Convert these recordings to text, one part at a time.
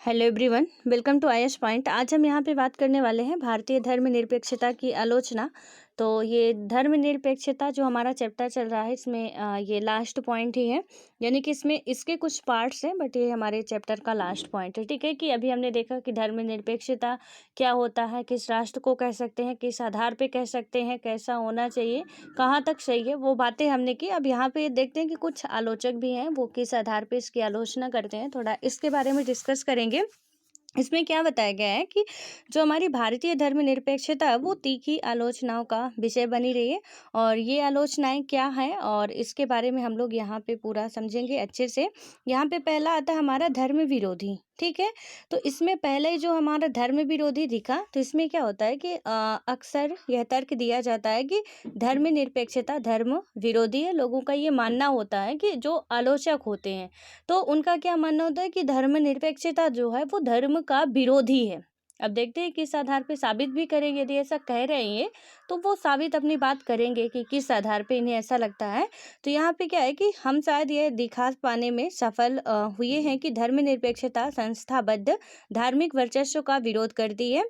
Hello everyone, welcome to IS point. आज हम यहाँ पे बात करने वाले हैं भारतीय धर्मनिरपेक्षता की आलोचना। तो ये धर्मनिरपेक्षता जो हमारा चैप्टर चल रहा है इसमें ये लास्ट पॉइंट ही है, यानी कि इसमें इसके कुछ पार्ट्स हैं बट ये हमारे चैप्टर का लास्ट पॉइंट है। ठीक है कि अभी हमने देखा कि धर्मनिरपेक्षता क्या होता है, किस राष्ट्र को कह सकते हैं, किस आधार पे कह सकते हैं, कैसा होना चाहिए, कहाँ तक सही है, वो बातें हमने की। अब यहाँ पे देखते हैं कि कुछ आलोचक भी हैं, वो किस आधार पे इसकी आलोचना करते हैं, थोड़ा इसके बारे में डिस्कस करेंगे। इसमें क्या बताया गया है कि जो हमारी भारतीय धर्मनिरपेक्षता है वो तीखी आलोचनाओं का विषय बनी रही है। और ये आलोचनाएं क्या हैं और इसके बारे में हम लोग यहाँ पे पूरा समझेंगे अच्छे से। यहाँ पे पहला आता है हमारा धर्म विरोधी। ठीक है, तो इसमें पहले जो हमारा धर्म विरोधी दिखा, तो इसमें क्या होता है कि अक्सर यह तर्क दिया जाता है कि धर्मनिरपेक्षता धर्म विरोधी है। लोगों का ये मानना होता है कि जो आलोचक होते हैं तो उनका क्या मानना होता है कि धर्मनिरपेक्षता जो है वो धर्म का विरोधी है। अब देखते हैं किस आधार पे साबित भी करेंगे। यदि ऐसा कह रहे हैं ये, तो वो साबित अपनी बात करेंगे कि किस आधार पे इन्हें ऐसा लगता है। तो यहाँ पे क्या है कि हम शायद ये दिखा पाने में सफल हुए हैं कि धर्मनिरपेक्षता संस्थाबद्ध धार्मिक वर्चस्व का विरोध करती है।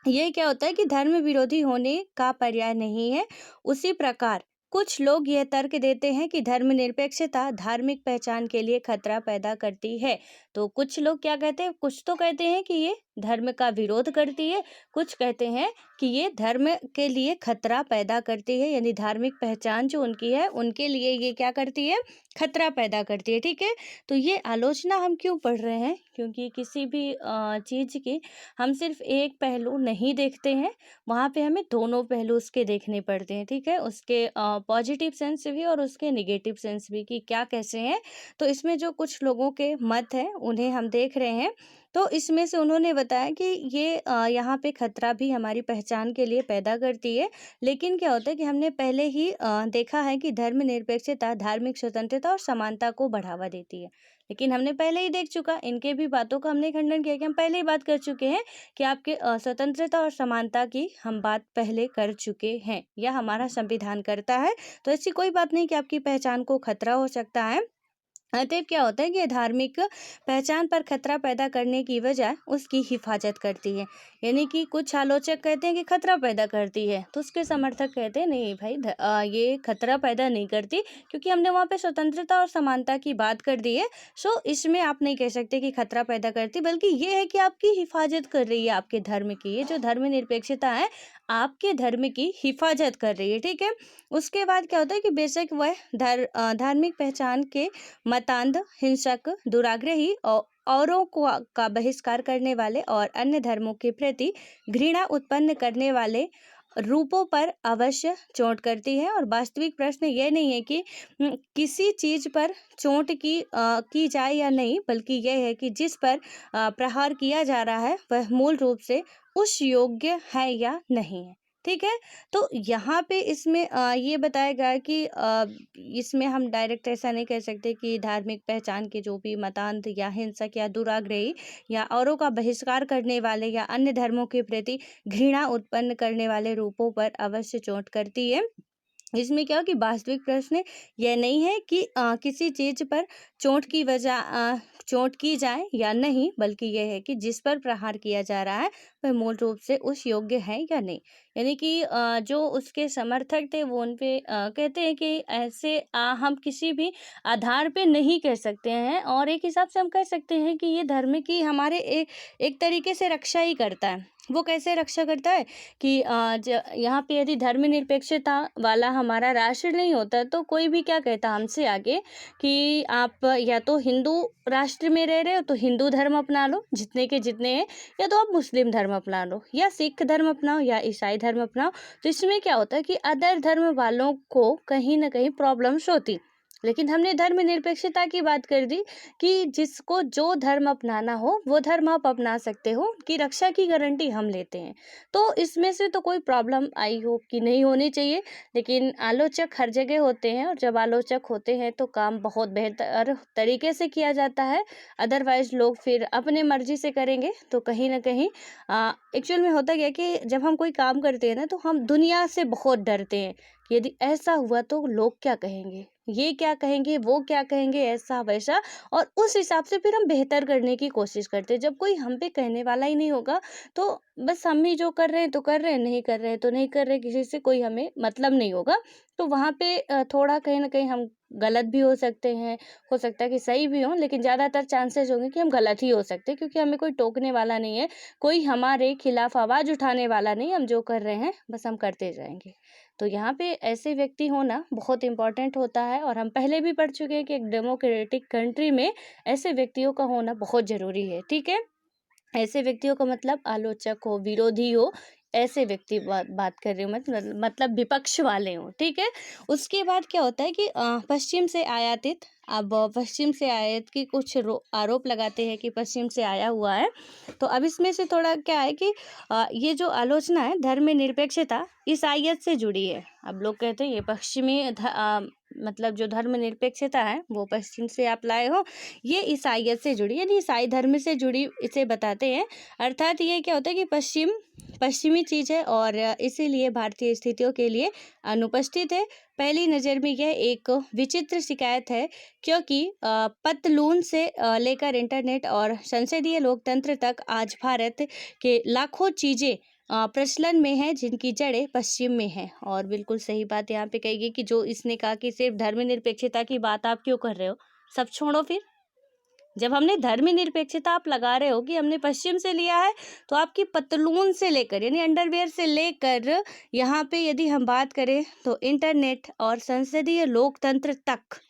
ये क्या होता है कि धर्म विरोधी होने का पर्याय नहीं है। उसी प्रकार कुछ लोग यह तर्क देते हैं कि धर्मनिरपेक्षता धार्मिक पहचान के लिए खतरा पैदा करती है। तो कुछ लोग क्या कहते हैं, कुछ तो कहते हैं कि ये धर्म का विरोध करती है, कुछ कहते हैं कि ये धर्म के लिए खतरा पैदा करती है, यानी धार्मिक पहचान जो उनकी है उनके लिए ये क्या करती है, खतरा पैदा करती है। ठीक है, तो ये आलोचना हम क्यों पढ़ रहे हैं, क्योंकि किसी भी चीज़ की हम सिर्फ एक पहलू नहीं देखते हैं, वहाँ पे हमें दोनों पहलू उसके देखने पड़ते हैं। ठीक है, उसके पॉजिटिव सेंस भी और उसके निगेटिव सेंस भी कि क्या कैसे हैं। तो इसमें जो कुछ लोगों के मत हैं उन्हें हम देख रहे हैं। तो इसमें से उन्होंने बताया कि ये यहाँ पे खतरा भी हमारी पहचान के लिए पैदा करती है। लेकिन क्या होता है कि हमने पहले ही देखा है कि धर्मनिरपेक्षता धार्मिक स्वतंत्रता और समानता को बढ़ावा देती है। लेकिन हमने पहले ही देख चुका, इनके भी बातों का हमने खंडन किया कि हम पहले ही बात कर चुके हैं कि आपके स्वतंत्रता और समानता की हम बात पहले कर चुके हैं, या हमारा संविधान करता है। तो ऐसी कोई बात नहीं कि आपकी पहचान को खतरा हो सकता है। अतएव क्या होता है कि धार्मिक पहचान पर खतरा पैदा करने की बजाय उसकी हिफाजत करती है। यानी कि कुछ आलोचक कहते हैं कि खतरा पैदा करती है, तो उसके समर्थक कहते हैं नहीं भाई, ये खतरा पैदा नहीं करती, क्योंकि हमने वहाँ पे स्वतंत्रता और समानता की बात कर दी है। सो इसमें आप नहीं कह सकते कि खतरा पैदा करती, बल्कि ये है कि आपकी हिफाजत कर रही है आपके धर्म की। ये जो धर्मनिरपेक्षता है आपके धर्म की हिफाजत कर रही है। ठीक है, उसके बाद क्या होता है कि बेशक वह धार्मिक पहचान के मतांध, हिंसक, दुराग्रही और औरों को का बहिष्कार करने वाले और अन्य धर्मों के प्रति घृणा उत्पन्न करने वाले रूपों पर अवश्य चोट करती है। और वास्तविक प्रश्न यह नहीं है कि किसी चीज पर चोट की जाए या नहीं, बल्कि यह है कि जिस पर प्रहार किया जा रहा है वह मूल रूप से उस योग्य है या नहीं है। ठीक है, तो यहाँ पे इसमें ये बताया गया है कि इसमें हम डायरेक्ट ऐसा नहीं कह सकते कि धार्मिक पहचान के जो भी मतांध या हिंसक या दुराग्रही या औरों का बहिष्कार करने वाले या अन्य धर्मों के प्रति घृणा उत्पन्न करने वाले रूपों पर अवश्य चोट करती है। इसमें क्या हो कि वास्तविक प्रश्न यह नहीं है कि किसी चीज पर चोट की जाए या नहीं, बल्कि यह है कि जिस पर प्रहार किया जा रहा है वह मूल रूप से उस योग्य है या नहीं। यानी कि जो उसके समर्थक थे वो उन पे कहते हैं कि ऐसे हम किसी भी आधार पे नहीं कह सकते हैं, और एक हिसाब से हम कह सकते हैं कि ये धर्म की हमारे एक तरीके से रक्षा ही करता है। वो कैसे रक्षा करता है कि यहाँ पे यदि धर्मनिरपेक्षता वाला हमारा राष्ट्र नहीं होता तो कोई भी क्या कहता हमसे आगे कि आप या तो हिंदू राष्ट्र में रह रहे हो तो हिंदू धर्म अपना लो जितने के जितने हैं, या तो आप मुस्लिम धर्म अपना लो, या सिख धर्म अपनाओ, या ईसाई धर्म अपनाओ। तो इसमें क्या होता है कि अदर धर्म वालों को कहीं ना कहीं प्रॉब्लम्स होती। लेकिन हमने धर्मनिरपेक्षता की बात कर दी कि जिसको जो धर्म अपनाना हो वो धर्म आप अपना सकते हो, की रक्षा की गारंटी हम लेते हैं। तो इसमें से तो कोई प्रॉब्लम आई हो कि नहीं होनी चाहिए। लेकिन आलोचक हर जगह होते हैं, और जब आलोचक होते हैं तो काम बहुत बेहतर तरीके से किया जाता है। अदरवाइज लोग फिर अपने मर्जी से करेंगे तो कहीं ना कहीं एक्चुअल में होता क्या है कि जब हम कोई काम करते हैं ना तो हम दुनिया से बहुत डरते हैं कि यदि ऐसा हुआ तो लोग क्या कहेंगे, ये क्या कहेंगे, वो क्या कहेंगे, ऐसा वैसा, और उस हिसाब से फिर हम बेहतर करने की कोशिश करते हैं। जब कोई हम पे कहने वाला ही नहीं होगा, तो बस हम ही जो कर रहे हैं तो कर रहे हैं, नहीं कर रहे हैं तो नहीं कर रहे, किसी से कोई हमें मतलब नहीं होगा। तो वहाँ पे थोड़ा कहीं न कहीं हम गलत भी हो सकते हैं, हो सकता है कि सही भी हों, लेकिन ज़्यादातर चांसेस होंगे कि हम गलत ही हो सकते हैं, क्योंकि हमें कोई टोकने वाला नहीं है, कोई हमारे खिलाफ आवाज़ उठाने वाला नहीं है, हम जो कर रहे हैं बस हम करते जाएँगे। तो यहाँ पे ऐसे व्यक्ति होना बहुत इम्पोर्टेंट होता है, और हम पहले भी पढ़ चुके हैं कि एक डेमोक्रेटिक कंट्री में ऐसे व्यक्तियों का होना बहुत ज़रूरी है, ठीक है? ऐसे व्यक्तियों का मतलब आलोचक हो, विरोधी हो, ऐसे व्यक्ति बात कर रही हूँ मैं, मतलब विपक्ष वाले हों, ठीक है? उसके बाद क्या होता है कि पश्चिम से आयातित, अब पश्चिम से आयात की कुछ आरोप लगाते हैं कि पश्चिम से आया हुआ है। तो अब इसमें से थोड़ा क्या है कि ये जो आलोचना है धर्मनिरपेक्षता, ईसाईयत से जुड़ी है। अब लोग कहते हैं ये मतलब जो धर्मनिरपेक्षता है वो पश्चिम से आप लाए हो, ये ईसाईयत से जुड़ी, यानी ईसाई धर्म से जुड़ी इसे बताते हैं। अर्थात ये क्या होता है कि पश्चिमी चीज़ है, और इसीलिए भारतीय स्थितियों के लिए अनुपस्थित है। पहली नज़र में यह एक विचित्र शिकायत है, क्योंकि पतलून से लेकर इंटरनेट और संसदीय लोकतंत्र तक आज भारत के लाखों चीज़ें प्रचलन में है, जिनकी जड़ें पश्चिम में हैं। और बिल्कुल सही बात यहाँ पे कही गई कि जो इसने कहा कि सिर्फ धर्मनिरपेक्षता की बात आप क्यों कर रहे हो, सब छोड़ो फिर। जब हमने धर्मनिरपेक्षता आप लगा रहे हो कि हमने पश्चिम से लिया है, तो आपकी पतलून से लेकर यानी अंडरवियर से लेकर यहाँ पे यदि हम बात करें तो इंटरनेट और संसदीय लोकतंत्र तक,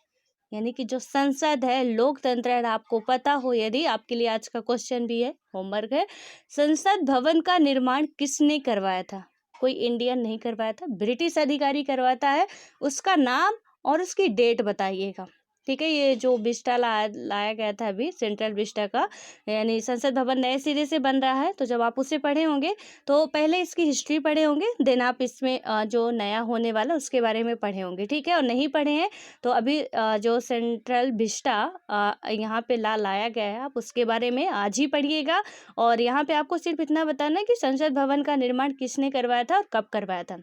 यानी कि जो संसद है, लोकतंत्र है, आपको पता हो, यदि आपके लिए आज का क्वेश्चन भी है, होमवर्क है, संसद भवन का निर्माण किसने करवाया था? कोई इंडियन नहीं करवाया था, ब्रिटिश अधिकारी करवाता है। उसका नाम और उसकी डेट बताइएगा, ठीक है? ये जो बिस्टा लाया गया था अभी, सेंट्रल बिस्टा का, यानी संसद भवन नए सिरे से बन रहा है। तो जब आप उसे पढ़े होंगे तो पहले इसकी हिस्ट्री पढ़े होंगे, देन आप इसमें जो नया होने वाला उसके बारे में पढ़े होंगे, ठीक है? और नहीं पढ़े हैं तो अभी जो सेंट्रल विस्टा यहाँ पे लाया गया है, आप उसके बारे में आज ही पढ़िएगा। और यहाँ पे आपको सिर्फ इतना बताना है कि संसद भवन का निर्माण किसने करवाया था और कब करवाया था।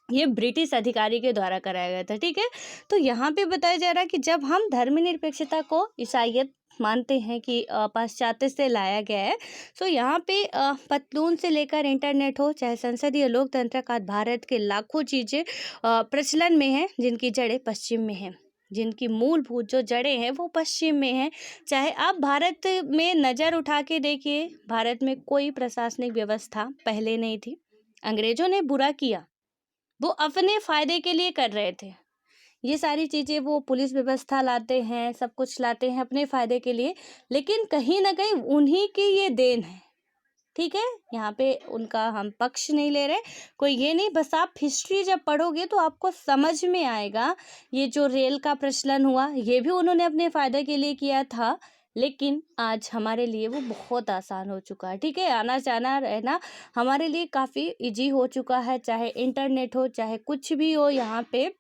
ये ब्रिटिश अधिकारी के द्वारा कराया गया था, ठीक है? तो यहाँ पे बताया जा रहा है कि जब हम धर्मनिरपेक्षता को ईसाईयत मानते हैं कि पाश्चात्य से लाया गया है, तो यहाँ पे पतलून से लेकर इंटरनेट हो, चाहे संसदीय लोकतंत्र का, भारत के लाखों चीज़ें प्रचलन में हैं, जिनकी जड़ें पश्चिम में हैं, जिनकी मूलभूत जो जड़ें हैं वो पश्चिम में हैं। चाहे आप भारत में नज़र उठा के देखिए, भारत में कोई प्रशासनिक व्यवस्था पहले नहीं थी। अंग्रेजों ने बुरा किया, वो अपने फायदे के लिए कर रहे थे। ये सारी चीज़ें वो पुलिस व्यवस्था लाते हैं, सब कुछ लाते हैं अपने फायदे के लिए, लेकिन कहीं न कहीं उन्हीं की ये देन है, ठीक है? यहाँ पे उनका हम पक्ष नहीं ले रहे, कोई ये नहीं, बस आप हिस्ट्री जब पढ़ोगे तो आपको समझ में आएगा। ये जो रेल का प्रचलन हुआ, ये भी उन्होंने अपने फ़ायदे के लिए किया था, लेकिन आज हमारे लिए वो बहुत आसान हो चुका है, ठीक है? आना-जाना, रहना हमारे लिए काफ़ी ईज़ी हो चुका है, चाहे इंटरनेट हो, चाहे कुछ भी हो, यहाँ पे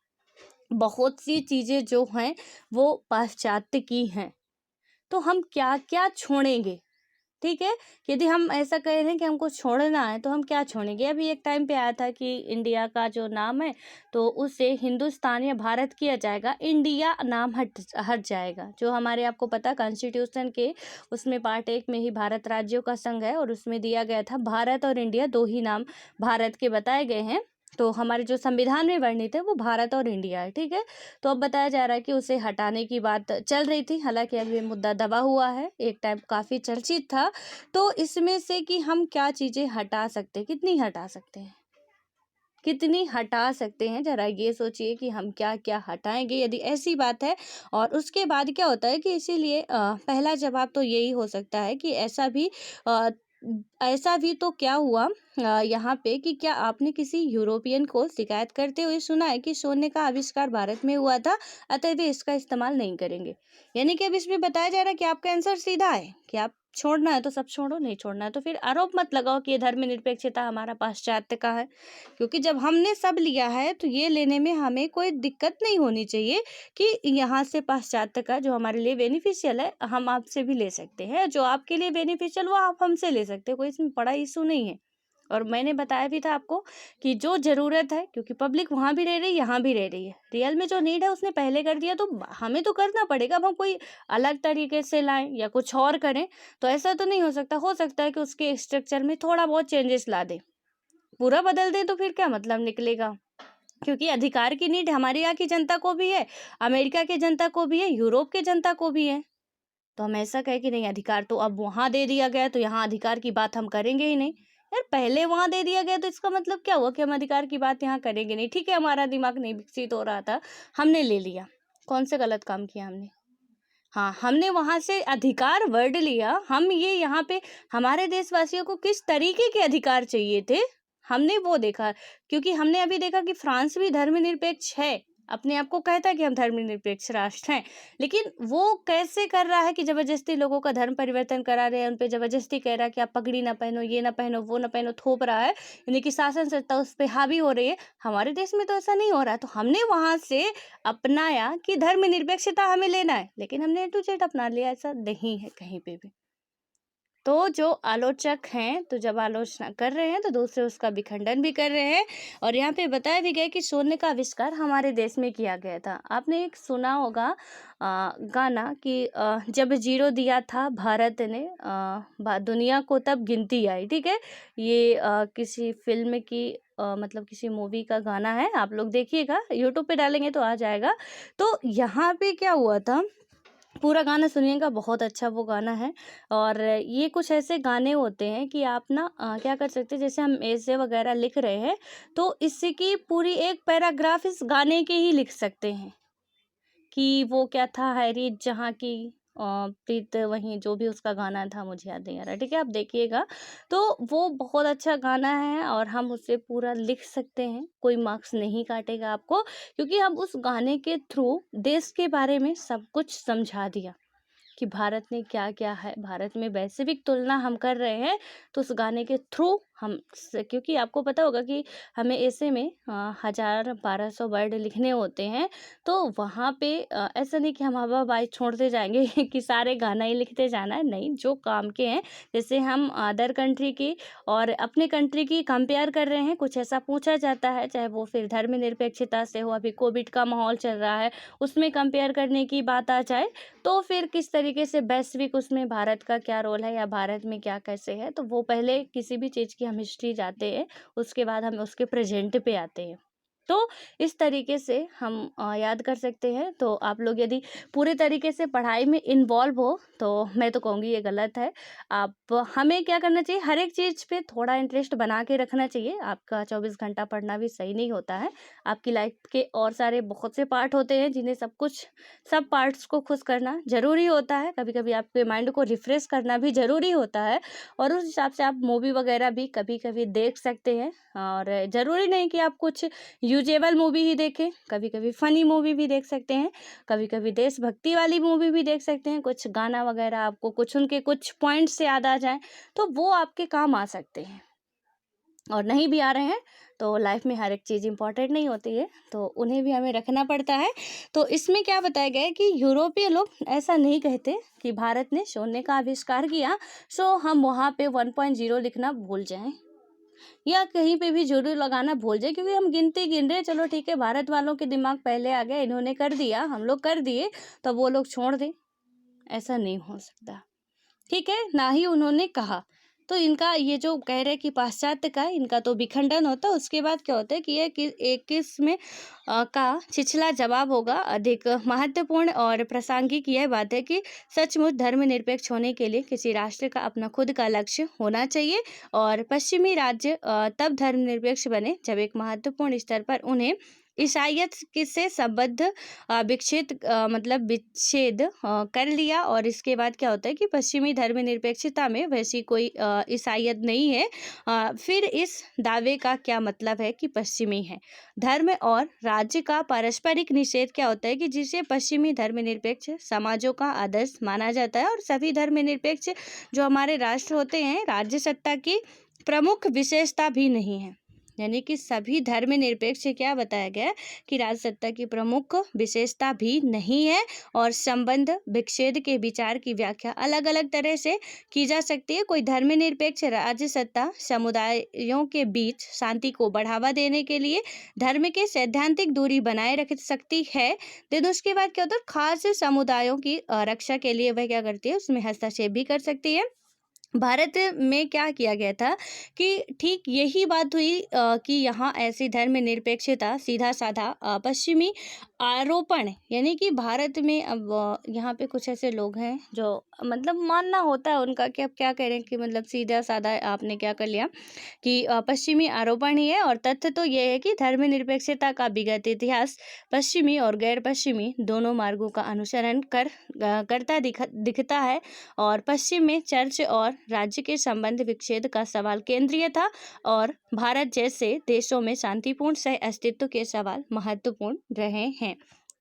बहुत सी चीज़ें जो हैं, वो पाश्चात्य की हैं। तो हम क्या-क्या छोड़ेंगे? ठीक है? यदि हम ऐसा कह रहे हैं कि हमको छोड़ना है, तो हम क्या छोड़ेंगे? अभी एक टाइम पे आया था कि इंडिया का जो नाम है, तो उसे हिंदुस्तान या भारत किया जाएगा, इंडिया नाम हट हट जाएगा। जो हमारे, आपको पता, कॉन्स्टिट्यूशन के उसमें पार्ट 1 में ही भारत राज्यों का संघ है, और उसमें दिया गया था भारत और इंडिया, 2 ही नाम भारत के बताए गए हैं। तो हमारे जो संविधान में वर्णित है वो भारत और इंडिया है, ठीक है? तो अब बताया जा रहा है कि उसे हटाने की बात चल रही थी, हालांकि अब ये मुद्दा दबा हुआ है, एक टाइम काफ़ी चर्चित था। तो इसमें से कि हम क्या चीज़ें हटा सकते हैं, कितनी हटा सकते हैं, कितनी हटा सकते हैं, ज़रा ये सोचिए कि हम क्या क्या हटाएंगे यदि ऐसी बात है। और उसके बाद क्या होता है कि इसीलिए पहला जवाब तो यही हो सकता है कि अ, ऐसा भी तो क्या हुआ यहाँ पे कि क्या आपने किसी यूरोपियन को शिकायत करते हुए सुना है कि सोने का आविष्कार भारत में हुआ था, अतः वे इसका इस्तेमाल नहीं करेंगे? यानी कि अब इसमें बताया जा रहा है कि आपका आंसर सीधा है कि आप छोड़ना है तो सब छोड़ो, नहीं छोड़ना है तो फिर आरोप मत लगाओ कि ये धर्मनिरपेक्षता हमारा पाश्चात्य का है, क्योंकि जब हमने सब लिया है तो ये लेने में हमें कोई दिक्कत नहीं होनी चाहिए कि यहाँ से पाश्चात्य का जो हमारे लिए बेनिफिशियल है हम आपसे भी ले सकते हैं, जो आपके लिए बेनिफिशियल वो आप हमसे ले सकते हैं, कोई इसमें बड़ा इशू नहीं है। और मैंने बताया भी था आपको कि जो ज़रूरत है, क्योंकि पब्लिक वहाँ भी रह रही है, यहाँ भी रह रही है, रियल में जो नीड है उसने पहले कर दिया, तो हमें तो करना पड़ेगा। अब हम कोई अलग तरीके से लाएं या कुछ और करें तो ऐसा तो नहीं हो सकता। हो सकता है कि उसके स्ट्रक्चर में थोड़ा बहुत चेंजेस ला दें, पूरा बदल दें तो फिर क्या मतलब निकलेगा। क्योंकि अधिकार की नीड हमारे यहाँ की जनता को भी है, अमेरिका की जनता को भी है, यूरोप की जनता को भी है। तो हम ऐसा कहें कि नहीं, अधिकार तो अब वहाँ दे दिया गया तो यहाँ अधिकार की बात हम करेंगे ही नहीं। यार पहले वहाँ दे दिया गया तो इसका मतलब क्या हुआ कि हम अधिकार की बात यहाँ करेंगे नहीं। ठीक है, हमारा दिमाग नहीं विकसित हो रहा था, हमने ले लिया, कौन से गलत काम किया हमने? हाँ, हमने वहाँ से अधिकार वर्ड लिया। हम ये यहाँ पे हमारे देशवासियों को किस तरीके के अधिकार चाहिए थे, हमने वो देखा। क्योंकि हमने अभी देखा कि फ्रांस भी धर्मनिरपेक्ष है, अपने आप को कहता है कि हम धर्मनिरपेक्ष राष्ट्र हैं, लेकिन वो कैसे कर रहा है कि जबरदस्ती लोगों का धर्म परिवर्तन करा रहे हैं, उन पे जबरदस्ती कह रहा है कि आप पगड़ी ना पहनो, ये ना पहनो, वो ना पहनो, थोप रहा है, यानी कि शासन सत्ता उस पे हावी हो रही है। हमारे देश में तो ऐसा नहीं हो रहा है, तो हमने वहां से अपनाया कि धर्मनिरपेक्षता हमें लेना है, लेकिन हमने ए टू जेड अपना लिया, ऐसा नहीं है कहीं पे भी। तो जो आलोचक हैं, तो जब आलोचना कर रहे हैं तो दूसरे उसका भी खंडन भी कर रहे हैं। और यहाँ पे बताया भी गया कि शून्य का आविष्कार हमारे देश में किया गया था। आपने एक सुना होगा गाना कि जब जीरो दिया था भारत ने दुनिया को तब गिनती आई। ठीक है, ये किसी फिल्म की मतलब किसी मूवी का गाना है, आप लोग देखिएगा, यूट्यूब पे डालेंगे तो आ जाएगा। तो यहाँ पे क्या हुआ था, पूरा गाना सुनिएगा, बहुत अच्छा वो गाना है। और ये कुछ ऐसे गाने होते हैं कि आप ना क्या कर सकते हैं, जैसे हम ऐसे वगैरह लिख रहे हैं तो इससे की पूरी एक पैराग्राफ इस गाने के ही लिख सकते हैं कि वो क्या था, हैरियत जहाँ की प्रीत वहीं, जो भी उसका गाना था मुझे याद नहीं आ रहा। ठीक है, आप देखिएगा, तो वो बहुत अच्छा गाना है और हम उससे पूरा लिख सकते हैं, कोई मार्क्स नहीं काटेगा आपको, क्योंकि हम उस गाने के थ्रू देश के बारे में सब कुछ समझा दिया कि भारत में क्या क्या है। भारत में वैश्विक तुलना हम कर रहे हैं तो उस गाने के थ्रू हम क्योंकि आपको पता होगा कि हमें ऐसे में 1000-1200 वर्ड लिखने होते हैं, तो वहाँ पे ऐसा नहीं कि हम हवा बाई छोड़ते जाएंगे कि सारे गाना ही लिखते जाना है, नहीं। जो काम के हैं, जैसे हम अदर कंट्री की और अपने कंट्री की कंपेयर कर रहे हैं, कुछ ऐसा पूछा जाता है, चाहे वो फिर धर्मनिरपेक्षता से हो, अभी कोविड का माहौल चल रहा है उसमें कंपेयर करने की बात आ जाए, तो फिर किस तरीके से वैश्विक उसमें भारत का क्या रोल है या भारत में क्या कैसे है, तो वो पहले किसी भी चीज़ की हम हिस्ट्री जाते हैं, उसके बाद हम उसके प्रेजेंट पे आते हैं। तो इस तरीके से हम याद कर सकते हैं। तो आप लोग यदि पूरे तरीके से पढ़ाई में इन्वॉल्व हो तो मैं तो कहूँगी ये गलत है। आप हमें क्या करना चाहिए, हर एक चीज़ पे थोड़ा इंटरेस्ट बना के रखना चाहिए। आपका 24 घंटा पढ़ना भी सही नहीं होता है। आपकी लाइफ के और सारे बहुत से पार्ट होते हैं जिन्हें सब पार्ट्स को खुश करना ज़रूरी होता है। कभी-कभी आपके माइंड को रिफ्रेश करना भी ज़रूरी होता है और उस हिसाब से आप मूवी वगैरह भी कभी-कभी देख सकते हैं। और ज़रूरी नहीं कि आप कुछ यूजेबल मूवी ही देखें, कभी-कभी फ़नी मूवी भी देख सकते हैं, कभी-कभी देशभक्ति वाली मूवी भी देख सकते हैं। कुछ गाना वगैरह आपको कुछ उनके कुछ पॉइंट्स याद आ जाएँ, तो वो आपके काम आ सकते हैं। और नहीं भी आ रहे हैं तो लाइफ में हर एक चीज़ इम्पॉर्टेंट नहीं होती है, तो उन्हें भी हमें रखना पड़ता है। तो इसमें क्या बताया गया है कि यूरोपीय लोग ऐसा नहीं कहते कि भारत ने शून्य का आविष्कार किया, सो हम वहाँ पे 1.0 लिखना भूल जाएं या कहीं पे भी ज़रूर लगाना भूल जाए, क्योंकि हम गिनती गिन रहे, चलो ठीक है, भारत वालों के दिमाग पहले आ गया, इन्होंने कर दिया, हम लोग कर दिए, तो वो लोग छोड़ दें, ऐसा नहीं हो सकता। ठीक है, ना ही उन्होंने कहा। तो इनका ये जो कह रहे हैं कि पाश्चात्य का है, इनका तो विखंडन होता है। उसके बाद क्या होता है कि ये कि 21 में का छिछला जवाब होगा अधिक महत्वपूर्ण और प्रासंगिक। यह बात है कि सचमुच धर्मनिरपेक्ष होने के लिए किसी राष्ट्र का अपना खुद का लक्ष्य होना चाहिए और पश्चिमी राज्य तब धर्मनिरपेक्ष बने जब एक महत्वपूर्ण स्तर पर उन्हें ईसाइयत से संबद्ध मतलब विच्छेद कर लिया। और इसके बाद क्या होता है कि पश्चिमी धर्मनिरपेक्षता में वैसी कोई ईसाइयत नहीं है। फिर इस दावे का क्या मतलब है कि पश्चिमी है। धर्म और राज्य का पारस्परिक निषेध क्या होता है कि जिसे पश्चिमी धर्मनिरपेक्ष समाजों का आदर्श माना जाता है। और सभी धर्मनिरपेक्ष जो हमारे राष्ट्र होते हैं, राज्य सत्ता की प्रमुख विशेषता भी नहीं है। यानी कि सभी धर्मनिरपेक्ष क्या बताया गया है कि राजसत्ता की प्रमुख विशेषता भी नहीं है और संबंध विच्छेद के विचार की व्याख्या अलग अलग तरह से की जा सकती है। कोई धर्मनिरपेक्ष राजसत्ता समुदायों के बीच शांति को बढ़ावा देने के लिए धर्म के सैद्धांतिक दूरी बनाए रख सकती है। देन उसके बाद क्या होता है, खास समुदायों की रक्षा के लिए वह क्या करती है, उसमें हस्तक्षेप भी कर सकती है। भारत में क्या किया गया था कि ठीक यही बात हुई कि यहाँ ऐसी धर्मनिरपेक्षता सीधा साधा पश्चिमी आरोपण, यानी कि भारत में अब यहाँ पे कुछ ऐसे लोग हैं जो मतलब मानना होता है उनका कि अब क्या करें कि मतलब सीधा साधा आपने क्या कर लिया कि पश्चिमी आरोपण ही है। और तथ्य तो ये है कि धर्मनिरपेक्षता का विगत इतिहास पश्चिमी और गैर पश्चिमी दोनों मार्गों का अनुसरण करता दिखता है। और पश्चिम में चर्च और राज्य के संबंध विच्छेद का सवाल केंद्रीय था और भारत जैसे देशों में शांतिपूर्ण सह अस्तित्व के सवाल महत्वपूर्ण रहे हैं।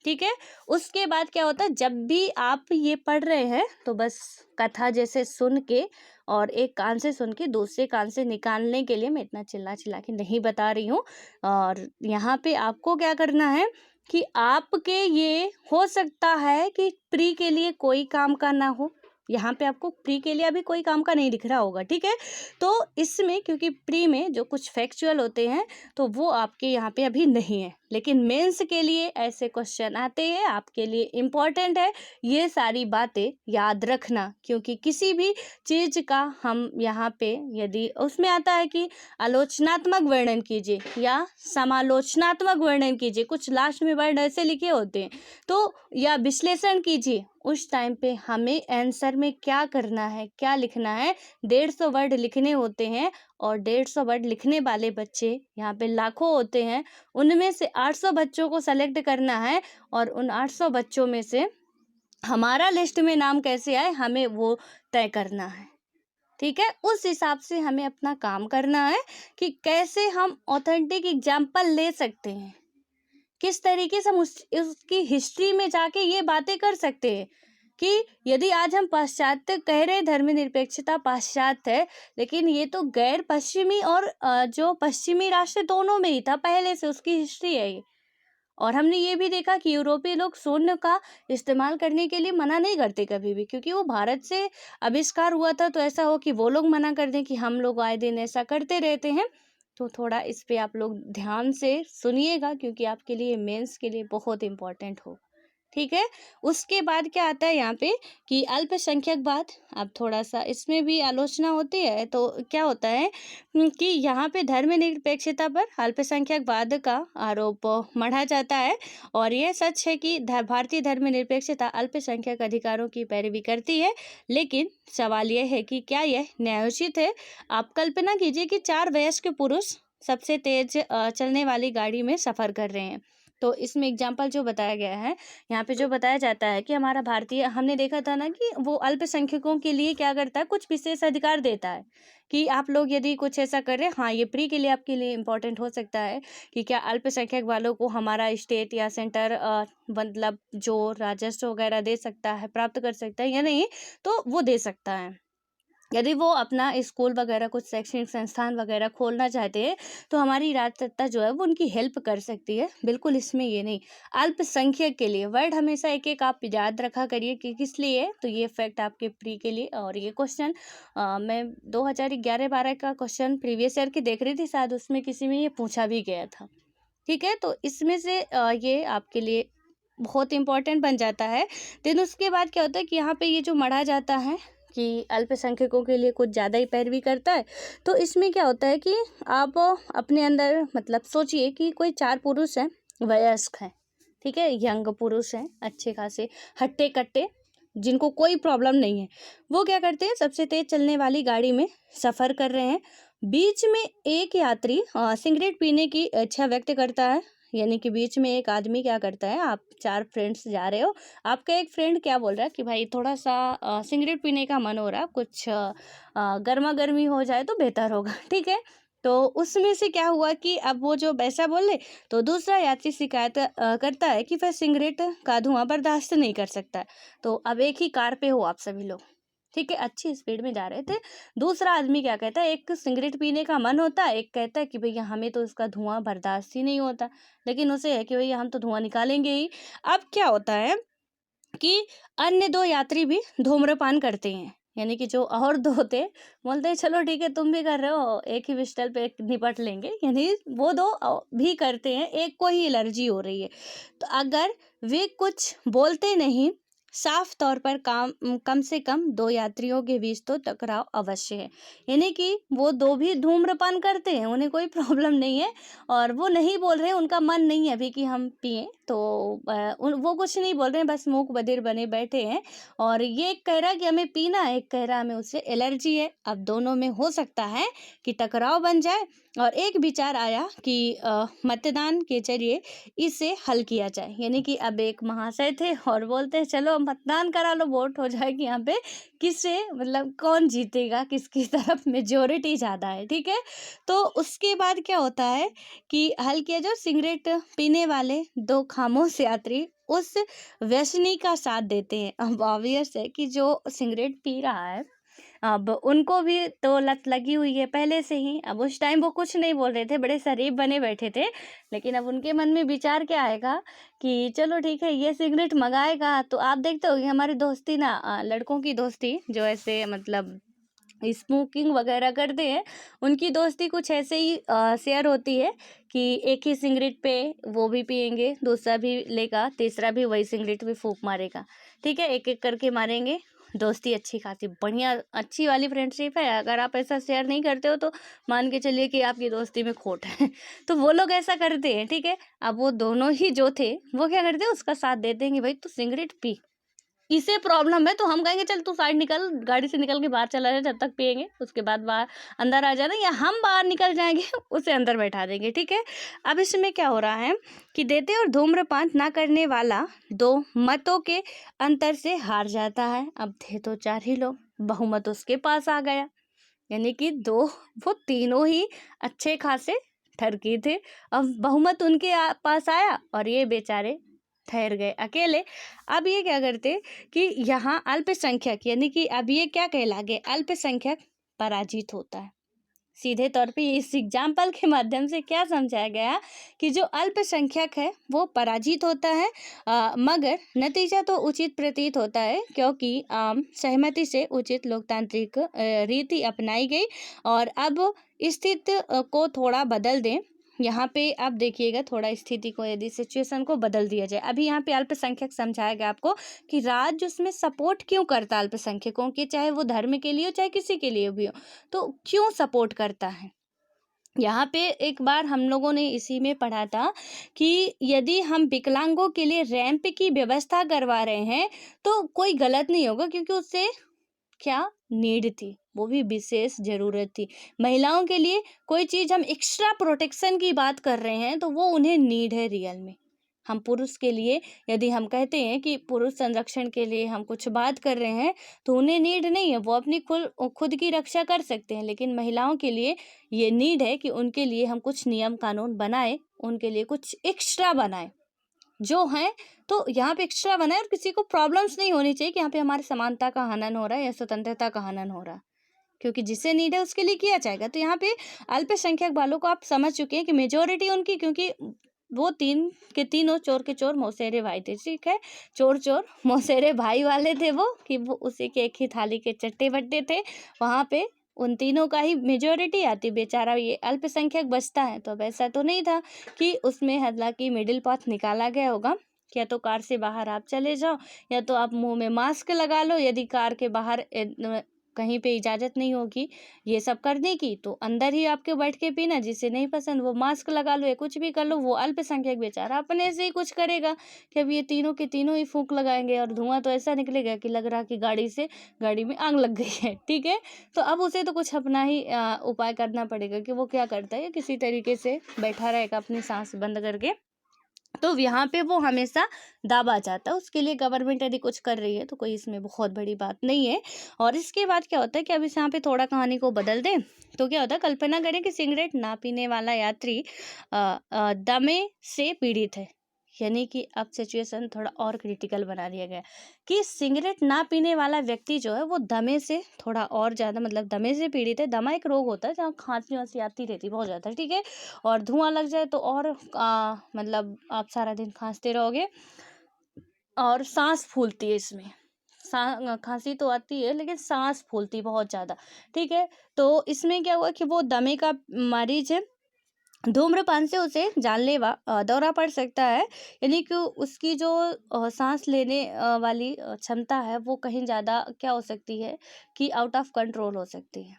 ठीक है। उसके बाद क्या होता है, जब भी आप ये पढ़ रहे हैं तो बस कथा जैसे सुन के और एक कान से सुन के दूसरे कान से निकालने के लिए मैं इतना चिल्ला चिल्ला के नहीं बता रही हूँ। और यहाँ पे आपको क्या करना है कि आपके ये हो सकता है कि प्री के लिए कोई काम का ना हो, यहाँ पे आपको प्री के लिए अभी कोई काम का नहीं दिख रहा होगा। ठीक है। तो इसमें क्योंकि प्री में जो कुछ फैक्चुअल होते हैं तो वो आपके यहाँ पे अभी नहीं है, लेकिन मेंस के लिए ऐसे क्वेश्चन आते हैं, आपके लिए इम्पोर्टेंट है ये सारी बातें याद रखना। क्योंकि किसी भी चीज़ का हम यहाँ पे यदि उसमें आता है कि आलोचनात्मक वर्णन कीजिए या समालोचनात्मक वर्णन कीजिए, कुछ लास्ट में वर्ड ऐसे लिखे होते हैं, तो या विश्लेषण कीजिए, उस टाइम पे हमें आंसर में क्या करना है, क्या लिखना है, 150 वर्ड लिखने होते हैं। और 150 वर्ड लिखने वाले बच्चे यहाँ पे लाखों होते हैं, उनमें से 800 बच्चों को सेलेक्ट करना है और उन 800 बच्चों में से हमारा लिस्ट में नाम कैसे आए हमें वो तय करना है। ठीक है। उस हिसाब से हमें अपना काम करना है कि कैसे हम ऑथेंटिक एग्जाम्पल ले सकते हैं, किस तरीके से हम उसकी हिस्ट्री में जाके ये बातें कर सकते हैं कि यदि आज हम पाश्चात्य कह रहे हैं, धर्मनिरपेक्षता पाश्चात्य है, लेकिन ये तो गैर पश्चिमी और जो पश्चिमी राष्ट्र दोनों में ही था पहले से, उसकी हिस्ट्री है ये। और हमने ये भी देखा कि यूरोपीय लोग शून्य का इस्तेमाल करने के लिए मना नहीं करते कभी भी, क्योंकि वो भारत से आविष्कार हुआ था। तो ऐसा हो कि वो लोग मना कर दें कि हम लोग आए दिन ऐसा करते रहते हैं, तो थोड़ा इस पे आप लोग ध्यान से सुनिएगा क्योंकि आपके लिए मेंस के लिए बहुत इम्पोर्टेंट हो। ठीक है। उसके बाद क्या आता है यहाँ पे कि अल्पसंख्यकवाद, अब थोड़ा सा इसमें भी आलोचना होती है। तो क्या होता है कि यहाँ पे धर्मनिरपेक्षता पर अल्पसंख्यकवाद का आरोप मढ़ा जाता है। और यह सच है कि भारतीय धर्मनिरपेक्षता अल्पसंख्यक अधिकारों की पैरवी करती है, लेकिन सवाल यह है कि क्या यह न्यायोचित है। आप कल्पना कीजिए कि 4 वयस्क पुरुष सबसे तेज चलने वाली गाड़ी में सफ़र कर रहे हैं। तो इसमें एग्जाम्पल जो बताया गया है, यहाँ पे जो बताया जाता है कि हमारा भारतीय, हमने देखा था ना कि वो अल्पसंख्यकों के लिए क्या करता है, कुछ विशेष अधिकार देता है कि आप लोग यदि कुछ ऐसा कर रहे हैं, हाँ ये प्री के लिए आपके लिए इम्पोर्टेंट हो सकता है कि क्या अल्पसंख्यक वालों को हमारा स्टेट या सेंटर मतलब जो राजस्व वगैरह दे सकता है, प्राप्त कर सकता है या नहीं, तो वो दे सकता है। यदि वो अपना स्कूल वगैरह कुछ शैक्षणिक संस्थान वगैरह खोलना चाहते हैं तो हमारी राजसत्ता जो है वो उनकी हेल्प कर सकती है। बिल्कुल इसमें ये नहीं, अल्पसंख्यक के लिए वर्ड हमेशा एक एक आप याद रखा करिए कि किस लिए, तो ये फैक्ट आपके प्री के लिए। और ये क्वेश्चन मैं 2011-12 का क्वेश्चन प्रीवियस ईयर की देख रही थी, शायद उसमें किसी में ये पूछा भी गया था। ठीक है। तो इसमें से ये आपके लिए बहुत इंपॉर्टेंट बन जाता है। देन उसके बाद क्या होता है कि यहाँ पे ये जो मढ़ा जाता है कि अल्पसंख्यकों के लिए कुछ ज़्यादा ही पैरवी करता है, तो इसमें क्या होता है कि आप अपने अंदर मतलब सोचिए कि कोई 4 पुरुष हैं, वयस्क हैं, ठीक है, यंग पुरुष हैं, अच्छे खासे हट्टे कट्टे, जिनको कोई प्रॉब्लम नहीं है। वो क्या करते हैं, सबसे तेज चलने वाली गाड़ी में सफ़र कर रहे हैं। बीच में एक यात्री सिगरेट पीने की इच्छा व्यक्त करता है, यानी कि बीच में एक आदमी क्या करता है, आप 4 फ्रेंड्स जा रहे हो, आपका एक फ्रेंड क्या बोल रहा है कि भाई थोड़ा सा सिगरेट पीने का मन हो रहा है, कुछ गर्मा गर्मी हो जाए तो बेहतर होगा। ठीक है। तो उसमें से क्या हुआ कि अब वो जो वैसा बोले तो दूसरा यात्री शिकायत करता है कि वह सिगरेट का धुआं बर्दाश्त नहीं कर सकता है। तो अब एक ही कार पे हो आप सभी लोग, ठीक है, अच्छी स्पीड में जा रहे थे। दूसरा आदमी क्या कहता है, एक सिगरेट पीने का मन होता है, एक कहता है कि भैया हमें तो इसका धुआं बर्दाश्त ही नहीं होता, लेकिन उसे है कि भैया हम तो धुआं निकालेंगे ही। अब क्या होता है कि अन्य 2 यात्री भी धूम्रपान करते हैं, यानी कि जो और 2 थे, बोलते हैं चलो ठीक है तुम भी कर रहे हो, एक ही बिस्टल पे निपट लेंगे, यानी वो 2 भी करते हैं, एक को ही एलर्जी हो रही है। तो अगर वे कुछ बोलते नहीं, साफ तौर पर कम से कम 2 यात्रियों के बीच तो टकराव अवश्य है। यानी कि वो 2 भी धूम्रपान करते हैं, उन्हें कोई प्रॉब्लम नहीं है और वो नहीं बोल रहे हैं, उनका मन नहीं है अभी कि हम पिएँ, तो वो कुछ नहीं बोल रहे हैं, बस मूक बधिर बने बैठे हैं। और ये एक कह रहा है कि हमें पीना है, एक कह रहा है हमें उससे एलर्जी है। अब दोनों में हो सकता है कि टकराव बन जाए और एक विचार आया कि मतदान के जरिए इसे हल किया जाए। यानी कि अब एक महाशय थे और बोलते हैं चलो मतदान करा लो, वोट हो जाए कि यहाँ पे किससे मतलब कौन जीतेगा, किसकी तरफ मेजोरिटी ज़्यादा है, ठीक है। तो उसके बाद क्या होता है कि हल किया जो सिगरेट पीने वाले 2 खामोश यात्री उस व्यसनी का साथ देते हैं। अब ऑब्वियस है कि जो सिगरेट पी रहा है, अब उनको भी तो लत लगी हुई है पहले से ही। अब उस टाइम वो कुछ नहीं बोल रहे थे, बड़े शरीफ बने बैठे थे, लेकिन अब उनके मन में विचार क्या आएगा कि चलो ठीक है ये सिगरेट मंगाएगा। तो आप देखते हो कि हमारी दोस्ती ना लड़कों की दोस्ती जो ऐसे मतलब स्मोकिंग वगैरह करते हैं, उनकी दोस्ती कुछ ऐसे ही शेयर होती है कि एक ही सिगरेट पे वो भी पिएंगे, दूसरा भी लेगा, तीसरा भी वही सिगरेट पे फूंक मारेगा, ठीक है, एक एक करके मारेंगे। दोस्ती अच्छी खासी बढ़िया अच्छी वाली फ्रेंडशिप है। अगर आप ऐसा शेयर नहीं करते हो तो मान के चलिए कि आपकी दोस्ती में खोट है। तो वो लोग ऐसा करते हैं, ठीक है। अब वो दोनों ही जो थे वो क्या करते हैं, उसका साथ देते हैं कि भाई तू सिगरेट पी, इसे प्रॉब्लम है, तो हम कहेंगे चल तू साइड निकल, गाड़ी से निकल के बाहर चला जा, जब तक पिएंगे उसके बाद बाहर अंदर आ जाना, या हम बाहर निकल जाएंगे उसे अंदर बैठा देंगे, ठीक है। अब इसमें क्या हो रहा है कि देते और धूम्रपान ना करने वाला 2 मतों के अंतर से हार जाता है। अब थे तो 4 ही लोग, बहुमत उसके पास आ गया, यानी कि 2 वो तीनों ही अच्छे खासे ठरकी थे। अब बहुमत उनके पास आया और ये बेचारे ठहर गए अकेले। अब ये क्या करते कि यहाँ अल्पसंख्यक, यानी कि अब ये क्या कहला गए, अल्पसंख्यक पराजित होता है। सीधे तौर पे इस एग्जाम्पल के माध्यम से क्या समझाया गया कि जो अल्पसंख्यक है वो पराजित होता है, मगर नतीजा तो उचित प्रतीत होता है, क्योंकि सहमति से उचित लोकतांत्रिक रीति अपनाई गई। और अब स्थिति को थोड़ा बदल दें, यहाँ पे आप देखिएगा थोड़ा स्थिति को, यदि सिचुएशन को बदल दिया जाए। अभी यहाँ पे अल्पसंख्यक समझाया गया आपको कि राज्य उसमें सपोर्ट क्यों करता है अल्पसंख्यकों के, चाहे वो धर्म के लिए हो चाहे किसी के लिए भी हो, तो क्यों सपोर्ट करता है। यहाँ पे एक बार हम लोगों ने इसी में पढ़ा था कि यदि हम विकलांगों के लिए रैंप की व्यवस्था करवा रहे हैं तो कोई गलत नहीं होगा, क्योंकि उससे क्या नीड थी, वो भी विशेष जरूरत थी। महिलाओं के लिए कोई चीज हम एक्स्ट्रा प्रोटेक्शन की बात कर रहे हैं तो वो उन्हें नीड है रियल में। हम पुरुष के लिए यदि हम कहते हैं कि पुरुष संरक्षण के लिए हम कुछ बात कर रहे हैं तो उन्हें नीड नहीं है, वो अपनी खुद की रक्षा कर सकते हैं, लेकिन महिलाओं के लिए ये नीड है कि उनके लिए हम कुछ नियम कानून बनाए, उनके लिए कुछ एक्स्ट्रा बनाए जो हैं। तो यहाँ पे एक्स्ट्रा बना है और किसी को प्रॉब्लम्स नहीं होनी चाहिए कि यहाँ पे हमारी समानता का हनन हो रहा है या स्वतंत्रता का हनन हो रहा है, क्योंकि जिसे नीड है उसके लिए किया जाएगा। तो यहाँ पे अल्पसंख्यक वालों को आप समझ चुके हैं कि मेजोरिटी उनकी, क्योंकि वो 3 के तीनों चोर के चोर मौसेरे भाई थे, ठीक है, चोर चोर मौसेरे भाई वाले थे वो, कि वो उसी के एक ही थाली के चट्टे बट्टे थे। वहाँ पे उन तीनों का ही मेजोरिटी आती, बेचारा ये अल्पसंख्यक बचता है। तो अब ऐसा तो नहीं था कि उसमें हालांकि मिडिल पाथ निकाला गया होगा, या तो कार से बाहर आप चले जाओ या तो आप मुंह में मास्क लगा लो, यदि कार के बाहर कहीं पे इजाज़त नहीं होगी ये सब करने की तो अंदर ही आपके बैठ के पीना, जिसे नहीं पसंद वो मास्क लगा लो या कुछ भी कर लो। वो अल्पसंख्यक बेचारा अपने से ही कुछ करेगा कि अब ये तीनों के तीनों ही फूंक लगाएंगे और धुआं तो ऐसा निकलेगा कि लग रहा कि गाड़ी में आग लग गई है, ठीक है। तो अब उसे तो कुछ अपना ही उपाय करना पड़ेगा कि वो क्या करता है, किसी तरीके से बैठा रहेगा अपनी सांस बंद करके। तो यहाँ पे वो हमेशा दाबा जाता है, उसके लिए गवर्नमेंट यदि कुछ कर रही है तो कोई इसमें बहुत बड़ी बात नहीं है। और इसके बाद क्या होता है कि अब इस यहाँ पे थोड़ा कहानी को बदल दें तो क्या होता है, कल्पना करें कि सिगरेट ना पीने वाला यात्री दमे से पीड़ित है, यानी कि अब सिचुएशन थोड़ा और क्रिटिकल बना दिया गया है कि सिगरेट ना पीने वाला व्यक्ति जो है वो दमे से थोड़ा और ज़्यादा, मतलब दमे से पीड़ित है। दमा एक रोग होता है जहाँ खांसी वांसी आती रहती है बहुत ज़्यादा, ठीक है, और धुआं लग जाए तो और मतलब आप सारा दिन खांसते रहोगे और सांस फूलती है इसमें। खांसी तो आती है लेकिन सांस फूलती बहुत ज़्यादा, ठीक है। तो इसमें क्या हुआ कि वो दमे का मरीज है, धूम्रपान से उसे जानलेवा दौरा पड़ सकता है, यानी कि उसकी जो सांस लेने वाली क्षमता है वो कहीं ज़्यादा क्या हो सकती है कि आउट ऑफ कंट्रोल हो सकती है,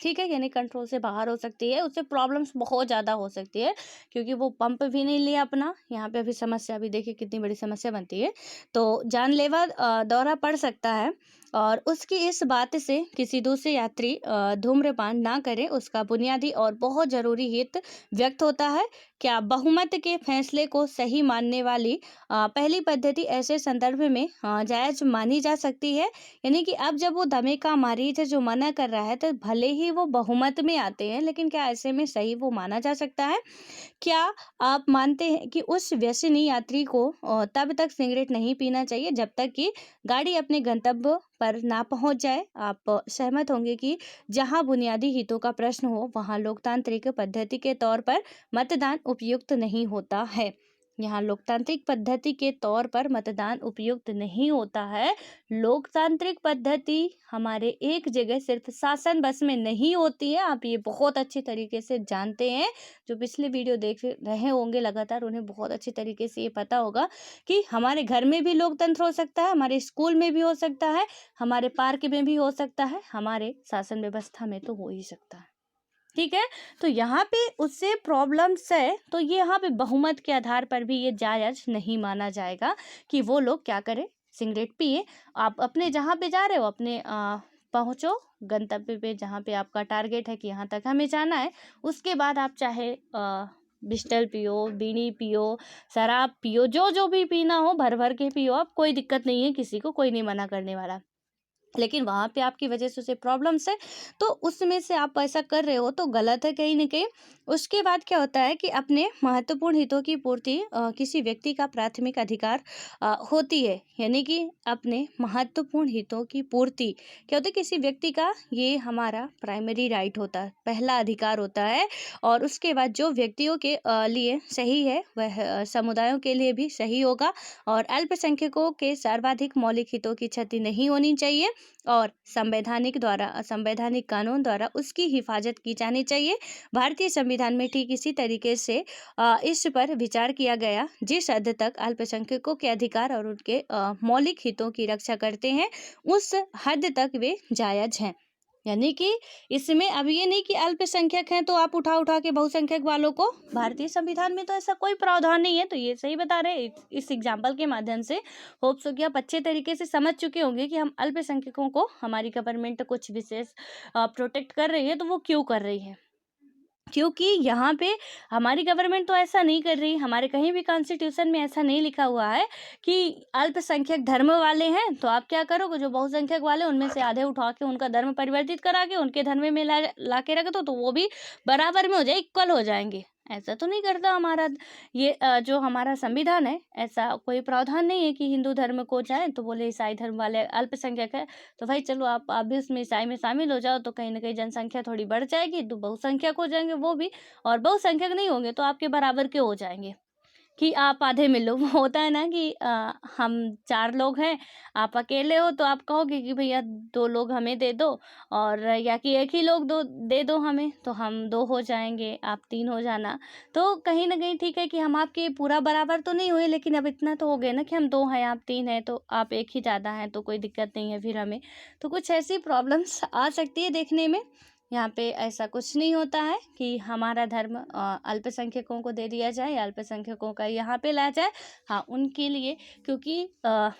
ठीक है, यानी कंट्रोल से बाहर हो सकती है, उससे प्रॉब्लम्स बहुत ज़्यादा हो सकती है क्योंकि वो पंप भी नहीं लिया अपना। यहाँ पे अभी समस्या भी देखिए कितनी बड़ी समस्या बनती है। तो जानलेवा दौरा पड़ सकता है और उसकी इस बात से किसी दूसरे यात्री धूम्रपान ना करें उसका बुनियादी और बहुत ज़रूरी हित व्यक्त होता है। क्या बहुमत के फैसले को सही मानने वाली पहली पद्धति ऐसे संदर्भ में जायज़ मानी जा सकती है, यानी कि अब जब वो दमे का मरीज है जो मना कर रहा है तो भले ही वो बहुमत में आते हैं लेकिन क्या ऐसे में सही वो माना जा सकता है? क्या आप मानते हैं कि उस व्यसनी यात्री को तब तक सिगरेट नहीं पीना चाहिए जब तक कि गाड़ी अपने गंतव्य पर ना पहुंच जाए? आप सहमत होंगे कि जहां बुनियादी हितों का प्रश्न हो वहां लोकतांत्रिक पद्धति के तौर पर मतदान उपयुक्त नहीं होता है। यहाँ लोकतांत्रिक पद्धति के तौर पर मतदान उपयुक्त नहीं होता है। लोकतांत्रिक पद्धति हमारे एक जगह सिर्फ शासन बस में नहीं होती है, आप ये बहुत अच्छी तरीके से जानते हैं। जो पिछले वीडियो देख रहे होंगे लगातार उन्हें बहुत अच्छी तरीके से ये पता होगा कि हमारे घर में भी लोकतंत्र हो सकता है, हमारे स्कूल में भी हो सकता है, हमारे पार्क में भी हो सकता है, हमारे शासन व्यवस्था में तो हो ही सकता है, ठीक है। तो यहाँ पे उससे प्रॉब्लम्स है तो ये यहाँ पे बहुमत के आधार पर भी ये जायज नहीं माना जाएगा कि वो लोग क्या करें, सिगरेट पिए। आप अपने जहाँ पे जा रहे हो अपने पहुँचो गंतव्य पे जहाँ पे आपका टारगेट है कि यहाँ तक हमें जाना है, उसके बाद आप चाहे बिस्टल पियो, बीड़ी पियो, शराब पियो, जो जो भी पीना हो भर भर के पियो, आप कोई दिक्कत नहीं है, किसी को कोई नहीं मना करने वाला। लेकिन वहाँ पे आपकी वजह से उसे प्रॉब्लम्स है तो उसमें से आप ऐसा कर रहे हो तो गलत है कहीं न कहीं। उसके बाद क्या होता है कि अपने महत्वपूर्ण हितों की पूर्ति किसी व्यक्ति का प्राथमिक अधिकार होती है, यानी कि अपने महत्वपूर्ण हितों की पूर्ति क्या होती है किसी व्यक्ति का, ये हमारा प्राइमरी राइट होता है, पहला अधिकार होता है। और उसके बाद जो व्यक्तियों के लिए सही है वह समुदायों के लिए भी सही होगा और अल्पसंख्यकों के सर्वाधिक मौलिक हितों की क्षति नहीं होनी चाहिए और संवैधानिक कानून द्वारा उसकी हिफाजत की जानी चाहिए। भारतीय संविधान में ठीक इसी तरीके से इस पर विचार किया गया जिस हद तक अल्पसंख्यकों के अधिकार और उनके मौलिक हितों की रक्षा करते हैं उस हद तक वे जायज हैं। यानी कि इसमें अब ये नहीं कि अल्पसंख्यक हैं तो आप उठा उठा के बहुसंख्यक वालों को, भारतीय संविधान में तो ऐसा कोई प्रावधान नहीं है। तो ये सही बता रहे हैं इस एग्जाम्पल के माध्यम से। होप सो कि आप अच्छे तरीके से समझ चुके होंगे कि हम अल्पसंख्यकों को हमारी गवर्नमेंट कुछ विशेष प्रोटेक्ट कर रही है तो वो क्यों कर रही है, क्योंकि यहाँ पे हमारी गवर्नमेंट तो ऐसा नहीं कर रही, हमारे कहीं भी कॉन्स्टिट्यूशन में ऐसा नहीं लिखा हुआ है कि अल्पसंख्यक धर्म वाले हैं तो आप क्या करोगे, जो बहुसंख्यक वाले उनमें से आधे उठा के उनका धर्म परिवर्तित करा के उनके धर्म में ला के रख दो तो वो भी बराबर में हो जाए, इक्वल हो जाएंगे। ऐसा तो नहीं करता हमारा ये जो हमारा संविधान है, ऐसा कोई प्रावधान नहीं है कि हिंदू धर्म को जाए तो बोले ईसाई धर्म वाले अल्पसंख्यक है तो भाई चलो आप भी उसमें ईसाई में शामिल हो जाओ, तो कहीं ना कहीं जनसंख्या थोड़ी बढ़ जाएगी तो बहुसंख्यक हो जाएंगे वो भी, और बहुसंख्यक नहीं होंगे तो आपके बराबर के हो जाएंगे कि आप आधे में लो। वो होता है ना कि हम 4 लोग हैं, आप अकेले हो तो आप कहोगे कि भैया 2 लोग हमें दे दो, और या कि एक ही लोग दे दो हमें तो हम 2 हो जाएंगे, आप 3 हो जाना। तो कहीं ना कहीं ठीक है कि हम आपके पूरा बराबर तो नहीं हुए लेकिन अब इतना तो हो गया ना कि हम 2 हैं आप 3 हैं तो आप एक ही ज़्यादा हैं तो कोई दिक्कत नहीं है फिर हमें। तो कुछ ऐसी प्रॉब्लम्स आ सकती है देखने में। यहाँ पे ऐसा कुछ नहीं होता है कि हमारा धर्म अल्पसंख्यकों को दे दिया जाए, अल्पसंख्यकों का यहाँ पे ला जाए। हाँ उनके लिए, क्योंकि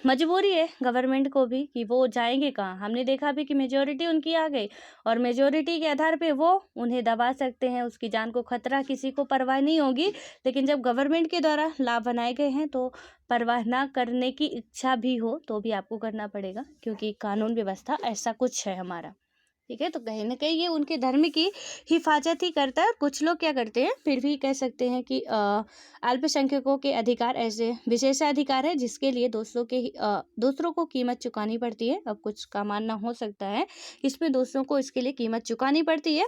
मजबूरी है गवर्नमेंट को भी कि वो जाएंगे कहाँ। हमने देखा भी कि मेजोरिटी उनकी आ गई और मेजोरिटी के आधार पे वो उन्हें दबा सकते हैं, उसकी जान को खतरा किसी को परवाह नहीं होगी। लेकिन जब गवर्नमेंट के द्वारा लाभ बनाए गए हैं तो परवाह ना करने की इच्छा भी हो तो भी आपको करना पड़ेगा, क्योंकि कानून व्यवस्था ऐसा कुछ है हमारा। ठीक है, तो कहीं न कहीं ये उनके धर्म की हिफ़ाज़त ही करता है। और कुछ लोग क्या करते हैं, फिर भी कह सकते हैं कि अल्पसंख्यकों के अधिकार ऐसे विशेषाधिकार है जिसके लिए दूसरों को कीमत चुकानी पड़ती है। अब कुछ का मानना हो सकता है, इसमें दूसरों को इसके लिए कीमत चुकानी पड़ती है,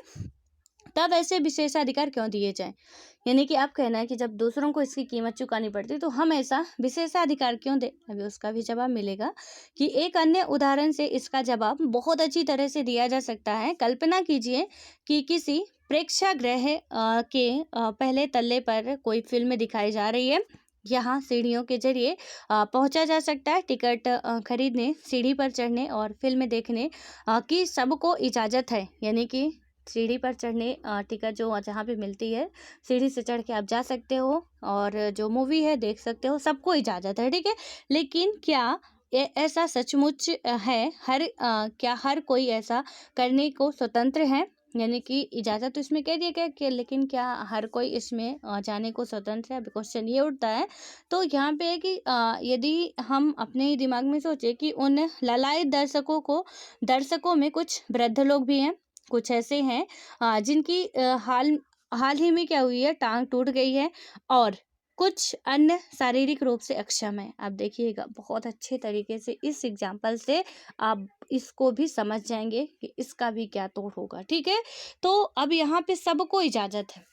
तब ऐसे विशेषाधिकार क्यों दिए जाएँ? यानी कि आप कहना है कि जब दूसरों को इसकी कीमत चुकानी पड़ती है, तो हम ऐसा विशेषाधिकार क्यों दें? अभी उसका भी जवाब मिलेगा कि एक अन्य उदाहरण से इसका जवाब बहुत अच्छी तरह से दिया जा सकता है। कल्पना कीजिए कि किसी प्रेक्षागृह के पहले तल्ले पर कोई फ़िल्म दिखाई जा रही है। यहाँ सीढ़ियों के ज़रिए पहुँचा जा सकता है। टिकट खरीदने, सीढ़ी पर चढ़ने और फ़िल्म देखने की सबको इजाज़त है। यानी कि सीढ़ी पर चढ़ने टिकट जो जहाँ पे मिलती है, सीढ़ी से चढ़ के आप जा सकते हो और जो मूवी है देख सकते हो, सबको इजाज़त है, ठीक है? लेकिन क्या ऐसा सचमुच है? क्या हर कोई ऐसा करने को स्वतंत्र है? यानी कि इजाज़त तो इसमें कह दिया गया कि, लेकिन क्या हर कोई इसमें जाने को स्वतंत्र है? अभी क्वेश्चन ये उठता है। तो यहाँ पे है कि यदि हम अपने ही दिमाग में सोचें कि उन ललायत दर्शकों में कुछ वृद्ध लोग भी हैं, कुछ ऐसे हैं जिनकी हाल ही में क्या हुई है, टांग टूट गई है, और कुछ अन्य शारीरिक रूप से अक्षम है। आप देखिएगा, बहुत अच्छे तरीके से इस एग्जाम्पल से आप इसको भी समझ जाएंगे कि इसका भी क्या तोड़ होगा, ठीक है? तो अब यहाँ पे सबको इजाजत है।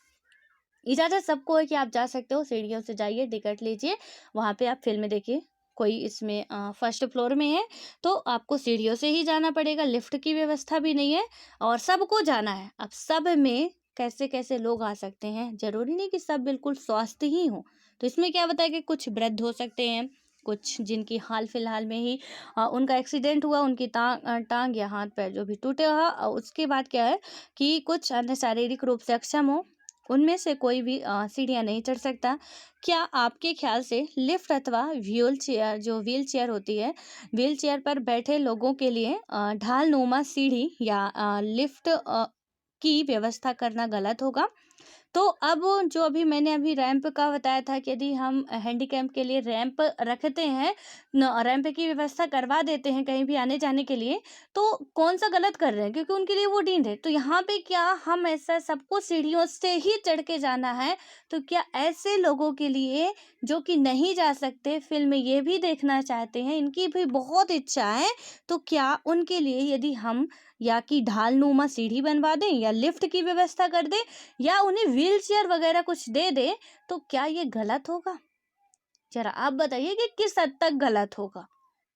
इजाजत सबको है कि आप जा सकते हो, सीढ़ियों से जाइए, टिकट लीजिए, वहां पे आप फिल्म देखिए। कोई इसमें फर्स्ट फ्लोर में है तो आपको सीढ़ियों से ही जाना पड़ेगा, लिफ्ट की व्यवस्था भी नहीं है, और सबको जाना है। अब सब में कैसे कैसे लोग आ सकते हैं, जरूरी नहीं कि सब बिल्कुल स्वस्थ ही हो। तो इसमें क्या बताया कि कुछ वृद्ध हो सकते हैं, कुछ जिनकी हाल फिलहाल में ही उनका एक्सीडेंट हुआ, उनकी टांग या हाथ पैर जो भी टूटे हुआ। उसके बाद क्या है कि कुछ अन्य शारीरिक रूप से अक्षम हो, उनमें से कोई भी सीढ़ियाँ नहीं चढ़ सकता। क्या आपके ख्याल से लिफ्ट अथवा व्हील चेयर होती है, व्हील चेयर पर बैठे लोगों के लिए ढाल नुमा सीढ़ी या लिफ्ट की व्यवस्था करना गलत होगा? तो अब जो अभी मैंने अभी रैंप का बताया था कि यदि हम हैंडीकैप के लिए रैंप रखते हैं, रैंप की व्यवस्था करवा देते हैं कहीं भी आने जाने के लिए, तो कौन सा गलत कर रहे हैं, क्योंकि उनके लिए वो डीम्ड है। तो यहाँ पे क्या हम ऐसा सबको सीढ़ियों से ही चढ़ के जाना है? तो क्या ऐसे लोगों के लिए जो कि नहीं जा सकते, फिल्म ये भी देखना चाहते हैं, इनकी भी बहुत इच्छा है, तो क्या उनके लिए यदि हम या कि ढालनुमा सीढ़ी बनवा दें या लिफ्ट की व्यवस्था कर दें या उन्हें व्हील चेयर वगैरह कुछ दे दे, तो क्या ये गलत होगा? जरा आप बताइए कि किस हद तक गलत होगा?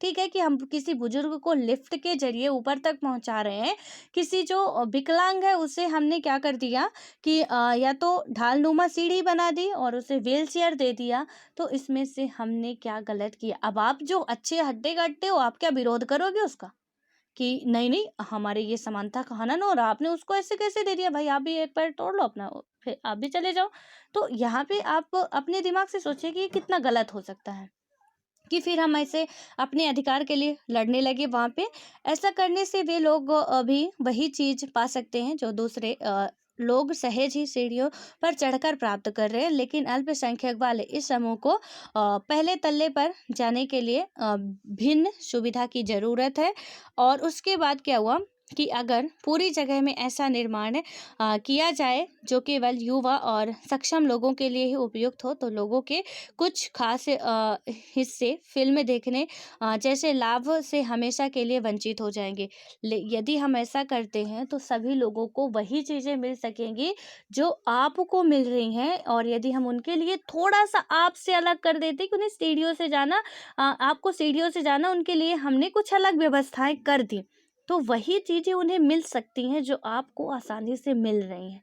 ठीक है कि हम किसी बुजुर्ग को लिफ्ट के जरिए ऊपर तक पहुंचा रहे हैं, किसी जो विकलांग है उसे हमने क्या कर दिया कि या तो ढालनुमा सीढ़ी बना दी और उसे व्हील चेयर दे दिया। तो इसमें से हमने क्या गलत किया? अब आप जो अच्छे हट्टे कट्टे हो, आप क्या विरोध करोगे उसका कि नहीं नहीं, हमारे ये समानता का हनन हो रहा, आपने उसको ऐसे कैसे दे दिया? भाई आप भी एक पैर तोड़ लो अपना, फिर आप भी चले जाओ। तो यहाँ पे आप अपने दिमाग से सोचिए कि ये कितना गलत हो सकता है कि फिर हम ऐसे अपने अधिकार के लिए लड़ने लगे वहाँ पे। ऐसा करने से वे लोग अभी वही चीज़ पा सकते हैं जो दूसरे लोग सहज ही सीढ़ियों पर चढ़कर प्राप्त कर रहे हैं, लेकिन अल्पसंख्यक वाले इस समूह को पहले तल्ले पर जाने के लिए भिन्न सुविधा की ज़रूरत है। और उसके बाद क्या हुआ कि अगर पूरी जगह में ऐसा निर्माण किया जाए जो केवल युवा और सक्षम लोगों के लिए ही उपयुक्त हो, तो लोगों के कुछ खास हिस्से फिल्म देखने जैसे लाभ से हमेशा के लिए वंचित हो जाएंगे। यदि हम ऐसा करते हैं तो सभी लोगों को वही चीज़ें मिल सकेंगी जो आपको मिल रही हैं, और यदि हम उनके लिए थोड़ा सा आपसे अलग कर देते कि उन्हें सीढ़ियों से जाना, आपको सीढ़ियों से जाना, उनके लिए हमने कुछ अलग व्यवस्थाएं कर दी, तो वही चीज़ें उन्हें मिल सकती हैं जो आपको आसानी से मिल रही हैं।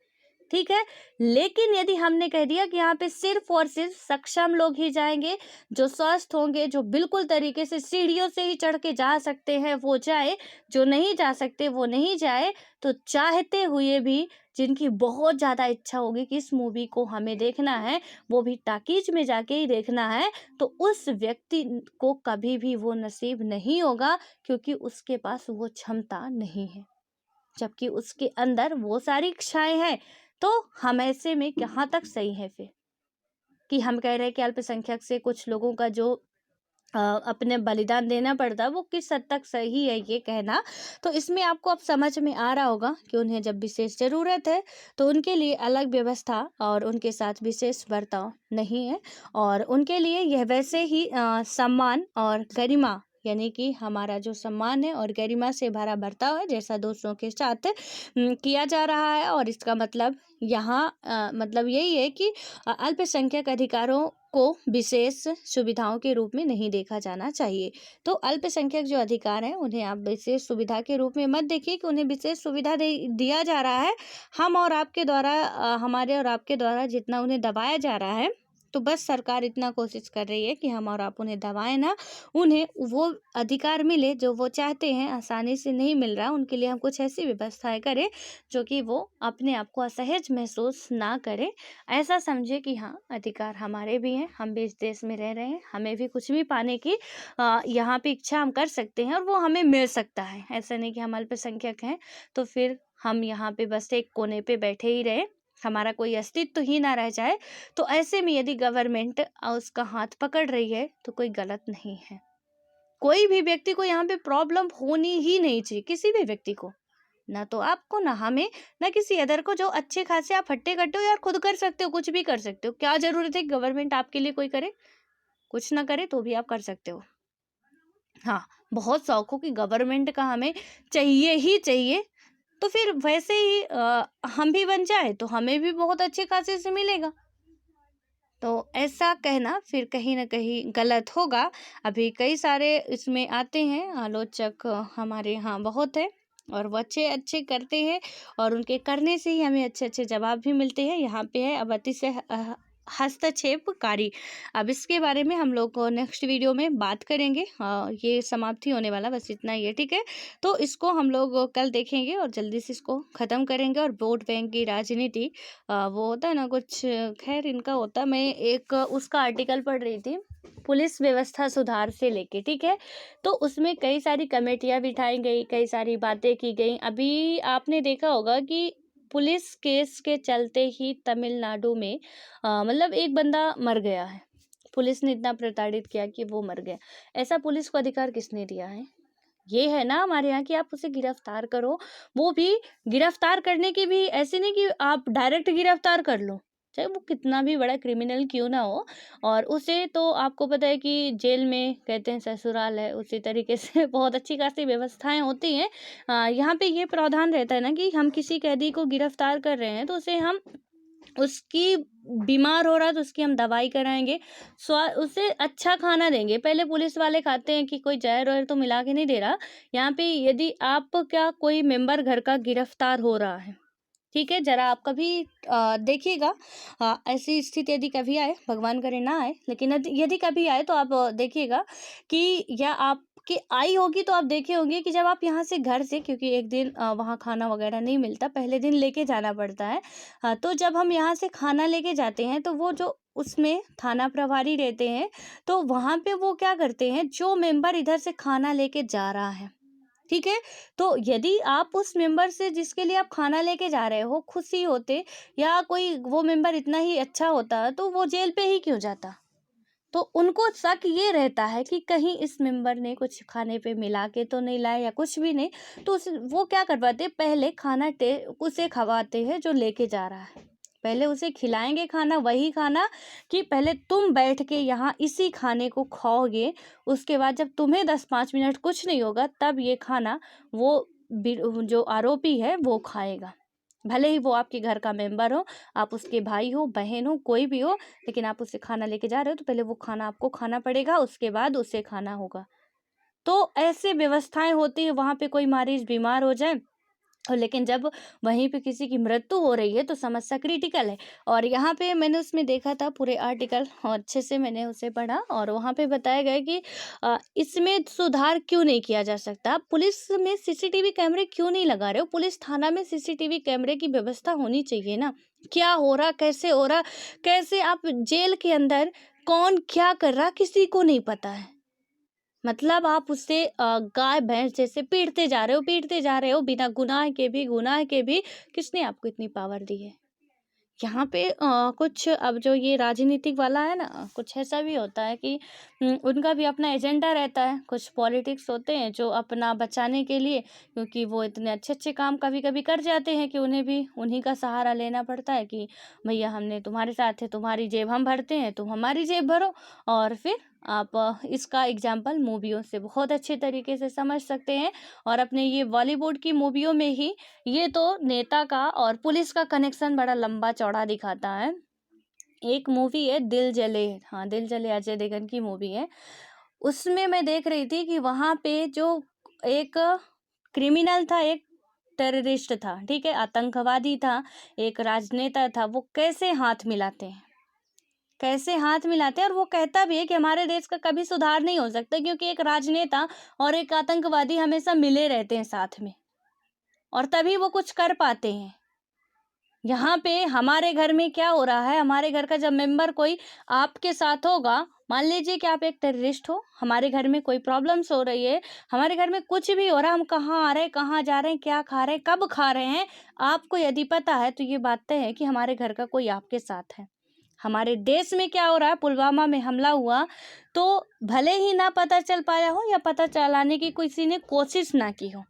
ठीक है। लेकिन यदि हमने कह दिया कि यहाँ पे सिर्फ और सिर्फ सक्षम लोग ही जाएंगे, जो स्वस्थ होंगे, जो बिल्कुल तरीके से सीढ़ियों से ही चढ़ के जा सकते हैं वो जाए, जो नहीं जा सकते वो नहीं जाए, तो चाहते हुए भी जिनकी बहुत ज़्यादा इच्छा होगी कि इस मूवी को हमें देखना है, वो भी टाकीज में जाके ही देखना है, तो उस व्यक्ति को कभी भी वो नसीब नहीं होगा, क्योंकि उसके पास वो क्षमता नहीं है, जबकि उसके अंदर वो सारी इच्छाएं हैं। तो हम ऐसे में कहाँ तक सही है फिर कि हम कह रहे हैं कि अल्पसंख्यक से कुछ लोगों का जो अपने बलिदान देना पड़ता है, वो किस हद तक सही है ये कहना। तो इसमें आपको अब समझ में आ रहा होगा कि उन्हें जब विशेष ज़रूरत है तो उनके लिए अलग व्यवस्था और उनके साथ विशेष बर्ताव नहीं है, और उनके लिए यह वैसे ही सम्मान और गरिमा, यानी कि हमारा जो सम्मान है और गरिमा से भरा बर्ताव है, जैसा दूसरों के साथ किया जा रहा है। और इसका मतलब यहाँ मतलब यही है कि अल्पसंख्यक अधिकारों को विशेष सुविधाओं के रूप में नहीं देखा जाना चाहिए। तो अल्पसंख्यक जो अधिकार हैं उन्हें आप विशेष सुविधा के रूप में मत देखिए कि उन्हें विशेष सुविधा दे दिया जा रहा है। हम और आपके द्वारा हमारे और आपके द्वारा जितना उन्हें दबाया जा रहा है, तो बस सरकार इतना कोशिश कर रही है कि हम और आप उन्हें दबाएं ना, उन्हें वो अधिकार मिले जो वो चाहते हैं। आसानी से नहीं मिल रहा, उनके लिए हम कुछ ऐसी व्यवस्थाएं करें जो कि वो अपने आप को असहज महसूस ना करें। ऐसा समझे कि हाँ, अधिकार हमारे भी हैं, हम भी इस देश में रह रहे हैं, हमें भी कुछ भी पाने की यहाँ पे इच्छा हम कर सकते हैं और वो हमें मिल सकता है। ऐसा नहीं कि हम अल्पसंख्यक हैं तो फिर हम यहाँ पे बस एक कोने पे बैठे ही रहे, हमारा कोई अस्तित्व ही ना रह जाए। तो ऐसे में यदि गवर्नमेंट उसका हाथ पकड़ रही है तो कोई गलत नहीं है। कोई भी व्यक्ति को यहाँ पे प्रॉब्लम होनी ही नहीं चाहिए, किसी भी व्यक्ति को, ना तो आपको, ना हमें, ना किसी अदर को। जो अच्छे खासे आप हट्टे कट्टे हो यार, खुद कर सकते हो, कुछ भी कर सकते हो। क्या जरूरत है गवर्नमेंट आपके लिए कोई करे? कुछ ना करे तो भी आप कर सकते हो। हाँ, बहुत शौक हो कि गवर्नमेंट का हमें चाहिए ही चाहिए, तो फिर वैसे ही हम भी बन जाए तो हमें भी बहुत अच्छे खासे से मिलेगा। तो ऐसा कहना फिर कहीं ना कहीं गलत होगा। अभी कई सारे इसमें आते हैं आलोचक, हमारे यहाँ बहुत है, और वो अच्छे अच्छे करते हैं और उनके करने से ही हमें अच्छे अच्छे जवाब भी मिलते हैं। यहाँ पे है अब अतिशय हस्तक्षेपकारी। अब इसके बारे में हम लोग नेक्स्ट वीडियो में बात करेंगे। ये समाप्ति होने वाला बस इतना ही है, ठीक है। तो इसको हम लोग कल देखेंगे और जल्दी से इसको ख़त्म करेंगे। और वोट बैंक की राजनीति, वो होता है ना कुछ, खैर इनका होता, मैं एक उसका आर्टिकल पढ़ रही थी पुलिस व्यवस्था सुधार से लेके, ठीक है। तो उसमें कई सारी कमेटियां बिठाई गई, कई सारी बातें की गई। अभी आपने देखा होगा कि पुलिस केस के चलते ही तमिलनाडु में मतलब एक बंदा मर गया है। पुलिस ने इतना प्रताड़ित किया कि वो मर गया। ऐसा पुलिस को अधिकार किसने दिया है? ये है ना हमारे यहाँ कि आप उसे गिरफ्तार करो। वो भी गिरफ्तार करने की भी ऐसे नहीं कि आप डायरेक्ट गिरफ्तार कर लो, चाहे वो कितना भी बड़ा क्रिमिनल क्यों ना हो। और उसे तो आपको पता है कि जेल में कहते हैं ससुराल है, उसी तरीके से बहुत अच्छी खासी व्यवस्थाएं होती हैं। यहाँ पे ये प्रावधान रहता है ना कि हम किसी कैदी को गिरफ्तार कर रहे हैं तो उसे हम उसकी बीमार हो रहा है तो उसकी हम दवाई कराएंगे, उसे अच्छा खाना देंगे। पहले पुलिस वाले खाते हैं कि कोई जहर वहर तो मिला के नहीं दे रहा। यहाँ पे यदि आप क्या कोई मेंबर घर का गिरफ्तार हो रहा है, ठीक है, जरा आप कभी देखिएगा, ऐसी स्थिति यदि कभी आए, भगवान करे ना आए, लेकिन यदि कभी आए तो आप देखिएगा कि, या आपकी आई होगी तो आप देखे होंगे कि जब आप यहाँ से घर से, क्योंकि एक दिन वहाँ खाना वगैरह नहीं मिलता, पहले दिन लेके जाना पड़ता है। तो जब हम यहाँ से खाना लेके जाते हैं तो वो जो उसमें थाना प्रभारी रहते हैं, तो वहाँ पे वो क्या करते हैं, जो मेंबर इधर से खाना लेके जा रहा है, ठीक है, तो यदि आप उस मेंबर से जिसके लिए आप खाना लेके जा रहे हो खुशी होते, या कोई वो मेंबर इतना ही अच्छा होता, तो वो जेल पे ही क्यों जाता? तो उनको शक ये रहता है कि कहीं इस मेंबर ने कुछ खाने पे मिला के तो नहीं लाया या कुछ भी नहीं। तो वो क्या करवाते, पहले खाना उसे खवाते हैं जो लेके जा रहा है। पहले उसे खिलाएंगे खाना, वही खाना कि पहले तुम बैठ के यहाँ इसी खाने को खाओगे, उसके बाद जब तुम्हें 10-5 मिनट कुछ नहीं होगा तब ये खाना वो जो आरोपी है वो खाएगा। भले ही वो आपके घर का मेंबर हो, आप उसके भाई हो, बहन हो, कोई भी हो, लेकिन आप उससे खाना लेके जा रहे हो तो पहले वो खाना आपको खाना पड़ेगा, उसके बाद उसे खाना होगा। तो ऐसे व्यवस्थाएं होती है। वहाँ पे कोई मरीज बीमार हो जाए, और लेकिन जब वहीं पे किसी की मृत्यु हो रही है तो समस्या क्रिटिकल है। और यहाँ पे मैंने उसमें देखा था पूरे आर्टिकल, अच्छे से मैंने उसे पढ़ा, और वहाँ पे बताया गया कि इसमें सुधार क्यों नहीं किया जा सकता। पुलिस में सीसीटीवी कैमरे क्यों नहीं लगा रहे हो? पुलिस थाना में सीसीटीवी कैमरे की व्यवस्था होनी चाहिए ना। क्या हो रहा, कैसे हो रहा, कैसे आप जेल के अंदर कौन क्या कर रहा किसी को नहीं पता है। मतलब आप उससे गाय भैंस जैसे पीटते जा रहे हो बिना गुनाह के भी। गुनाह के भी किसने आपको इतनी पावर दी है? यहाँ पे कुछ अब जो ये राजनीतिक वाला है ना, कुछ ऐसा भी होता है कि उनका भी अपना एजेंडा रहता है। कुछ पॉलिटिक्स होते हैं जो अपना बचाने के लिए, क्योंकि वो इतने अच्छे-अच्छे काम कभी-कभी कर जाते हैं कि उन्हें भी उन्हीं का सहारा लेना पड़ता है कि भैया हमने तुम्हारे साथ है, तुम्हारी जेब हम भरते हैं, तुम हमारी जेब भरो। और फिर आप इसका एग्ज़ाम्पल मूवियों से बहुत अच्छे तरीके से समझ सकते हैं। और अपने ये बॉलीवुड की मूवियों में ही ये तो नेता का और पुलिस का कनेक्शन बड़ा लंबा चौड़ा दिखाता है। एक मूवी है दिल जले, हाँ, दिल जले अजय देवगन की मूवी है। उसमें मैं देख रही थी कि वहाँ पे जो एक क्रिमिनल था, एक टेररिस्ट था, ठीक है? आतंकवादी था, एक राजनेता था, वो कैसे हाथ मिलाते हैं। कैसे हाथ मिलाते हैं, और वो कहता भी है कि हमारे देश का कभी सुधार नहीं हो सकता, क्योंकि एक राजनेता और एक आतंकवादी हमेशा मिले रहते हैं साथ में, और तभी वो कुछ कर पाते हैं। यहाँ पे हमारे घर में क्या हो रहा है, हमारे घर का जब मेंबर कोई आपके साथ होगा, मान लीजिए कि आप एक टेररिस्ट हो, हमारे घर में कोई प्रॉब्लम्स हो रही है, हमारे घर में कुछ भी हो रहा है, हम कहाँ आ रहे हैं, कहाँ जा रहे हैं, क्या खा रहे हैं, कब खा रहे हैं, आपको यदि पता है, तो ये बात तय है कि हमारे घर का कोई आपके साथ है। हमारे देश में क्या हो रहा है, पुलवामा में हमला हुआ, तो भले ही ना पता चल पाया हो या पता चलाने की किसी ने कोशिश ना की हो,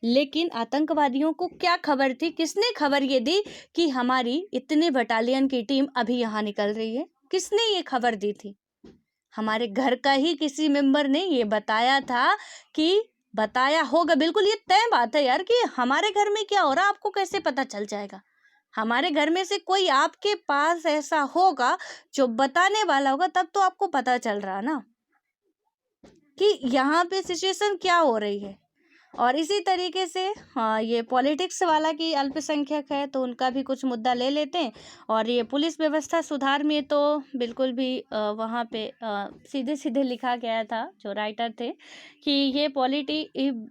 लेकिन आतंकवादियों को क्या खबर थी, किसने खबर ये दी कि हमारी इतने बटालियन की टीम अभी यहाँ निकल रही है? किसने ये खबर दी थी? हमारे घर का ही किसी मेंबर ने ये बताया था, कि बताया होगा, बिल्कुल ये तय बात है यार, कि हमारे घर में क्या हो रहा है आपको कैसे पता चल जाएगा? हमारे घर में से कोई आपके पास ऐसा होगा जो बताने वाला होगा, तब तो आपको पता चल रहा ना कि यहाँ पे सिचुएशन क्या हो रही है। और इसी तरीके से हाँ, ये पॉलिटिक्स वाला कि अल्पसंख्यक है तो उनका भी कुछ मुद्दा ले लेते हैं। और ये पुलिस व्यवस्था सुधार में तो बिल्कुल भी वहाँ पे सीधे सीधे लिखा गया था, जो राइटर थे, कि ये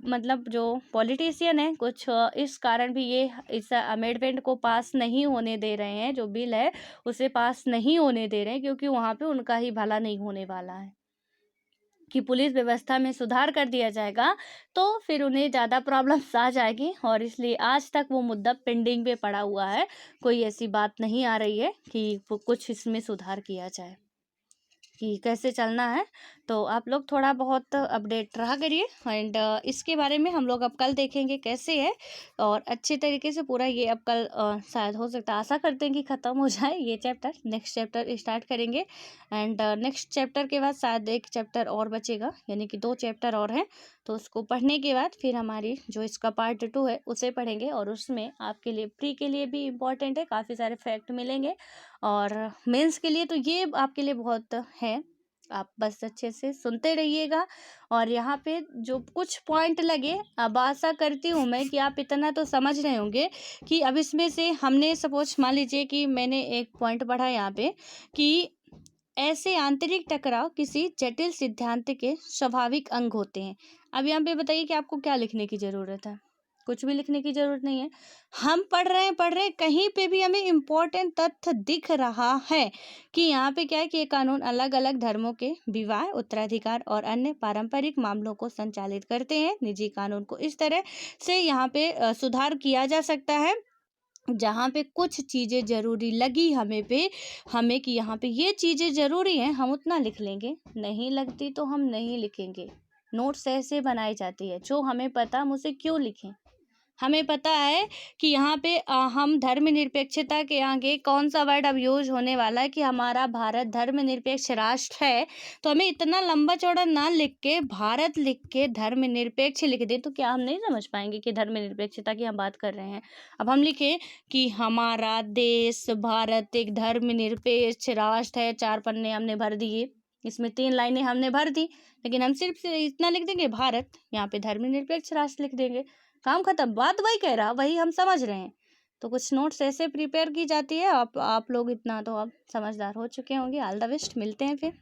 मतलब जो पॉलिटिशियन है कुछ इस कारण भी ये इस अमेंडमेंट को पास नहीं होने दे रहे हैं, जो बिल है उसे पास नहीं होने दे रहे हैं, क्योंकि वहाँ पे उनका ही भला नहीं होने वाला है। कि पुलिस व्यवस्था में सुधार कर दिया जाएगा, तो फिर उन्हें ज़्यादा प्रॉब्लम्स आ जाएगी, और इसलिए आज तक वो मुद्दा पेंडिंग पे पड़ा हुआ है। कोई ऐसी बात नहीं आ रही है कि वो कुछ इसमें सुधार किया जाए, कि कैसे चलना है। तो आप लोग थोड़ा बहुत अपडेट रहा करिए, एंड इसके बारे में हम लोग अब कल देखेंगे कैसे है, और अच्छे तरीके से पूरा ये अब कल शायद हो सकता है, आशा करते हैं कि ख़त्म हो जाए ये चैप्टर, नेक्स्ट चैप्टर स्टार्ट करेंगे। एंड नेक्स्ट चैप्टर के बाद शायद एक चैप्टर और बचेगा, यानी कि 2 चैप्टर और हैं, तो उसको पढ़ने के बाद फिर हमारी जो इसका पार्ट 2 है उसे पढ़ेंगे, और उसमें आपके लिए प्री के लिए भी इम्पॉर्टेंट है, काफ़ी सारे फैक्ट मिलेंगे, और मेंस के लिए तो ये आपके लिए बहुत है। आप बस अच्छे से सुनते रहिएगा, और यहाँ पे जो कुछ पॉइंट लगे, अब आशा करती हूँ मैं कि आप इतना तो समझ रहे होंगे कि अब इसमें से हमने सपोज मान लीजिए कि मैंने एक पॉइंट पढ़ा यहाँ पे, कि ऐसे आंतरिक टकराव किसी जटिल सिद्धांत के स्वाभाविक अंग होते हैं। अब यहाँ पे बताइए कि आपको क्या लिखने की ज़रूरत है? कुछ भी लिखने की ज़रूरत नहीं है। हम पढ़ रहे हैं, कहीं पे भी हमें इम्पोर्टेंट तथ्य दिख रहा है कि यहाँ पे क्या है कि ये कानून अलग-अलग धर्मों के विवाह, उत्तराधिकार और अन्य पारंपरिक मामलों को संचालित करते हैं। निजी कानून को इस तरह से यहाँ पे सुधार किया जा सकता है, जहाँ पे कुछ चीज़ें ज़रूरी लगी हमें कि यहाँ पे ये चीज़ें ज़रूरी हैं, हम उतना लिख लेंगे, नहीं लगती तो हम नहीं लिखेंगे। नोट्स ऐसे बनाई जाती है, जो हमें पता हम उसे क्यों लिखें? हमें पता है कि यहाँ पे हम धर्मनिरपेक्षता के आगे कौन सा वर्ड अब यूज होने वाला है, कि हमारा भारत धर्मनिरपेक्ष राष्ट्र है, तो हमें इतना लंबा चौड़ा ना लिख के भारत लिख के धर्मनिरपेक्ष लिख दें, तो क्या हम नहीं समझ पाएंगे कि धर्मनिरपेक्षता की हम बात कर रहे हैं? अब हम लिखें कि हमारा देश भारत एक धर्मनिरपेक्ष राष्ट्र है, 4 पन्ने हमने भर दिए, इसमें 3 लाइनें हमने भर दी, लेकिन हम सिर्फ से इतना लिख देंगे भारत, यहाँ पे धर्मनिरपेक्ष राष्ट्र लिख देंगे, काम खत्म। बात वही कह रहा, वही हम समझ रहे हैं। तो कुछ नोट्स ऐसे प्रिपेयर की जाती है, आप लोग इतना तो अब समझदार हो चुके होंगे। ऑल द बेस्ट, मिलते हैं फिर।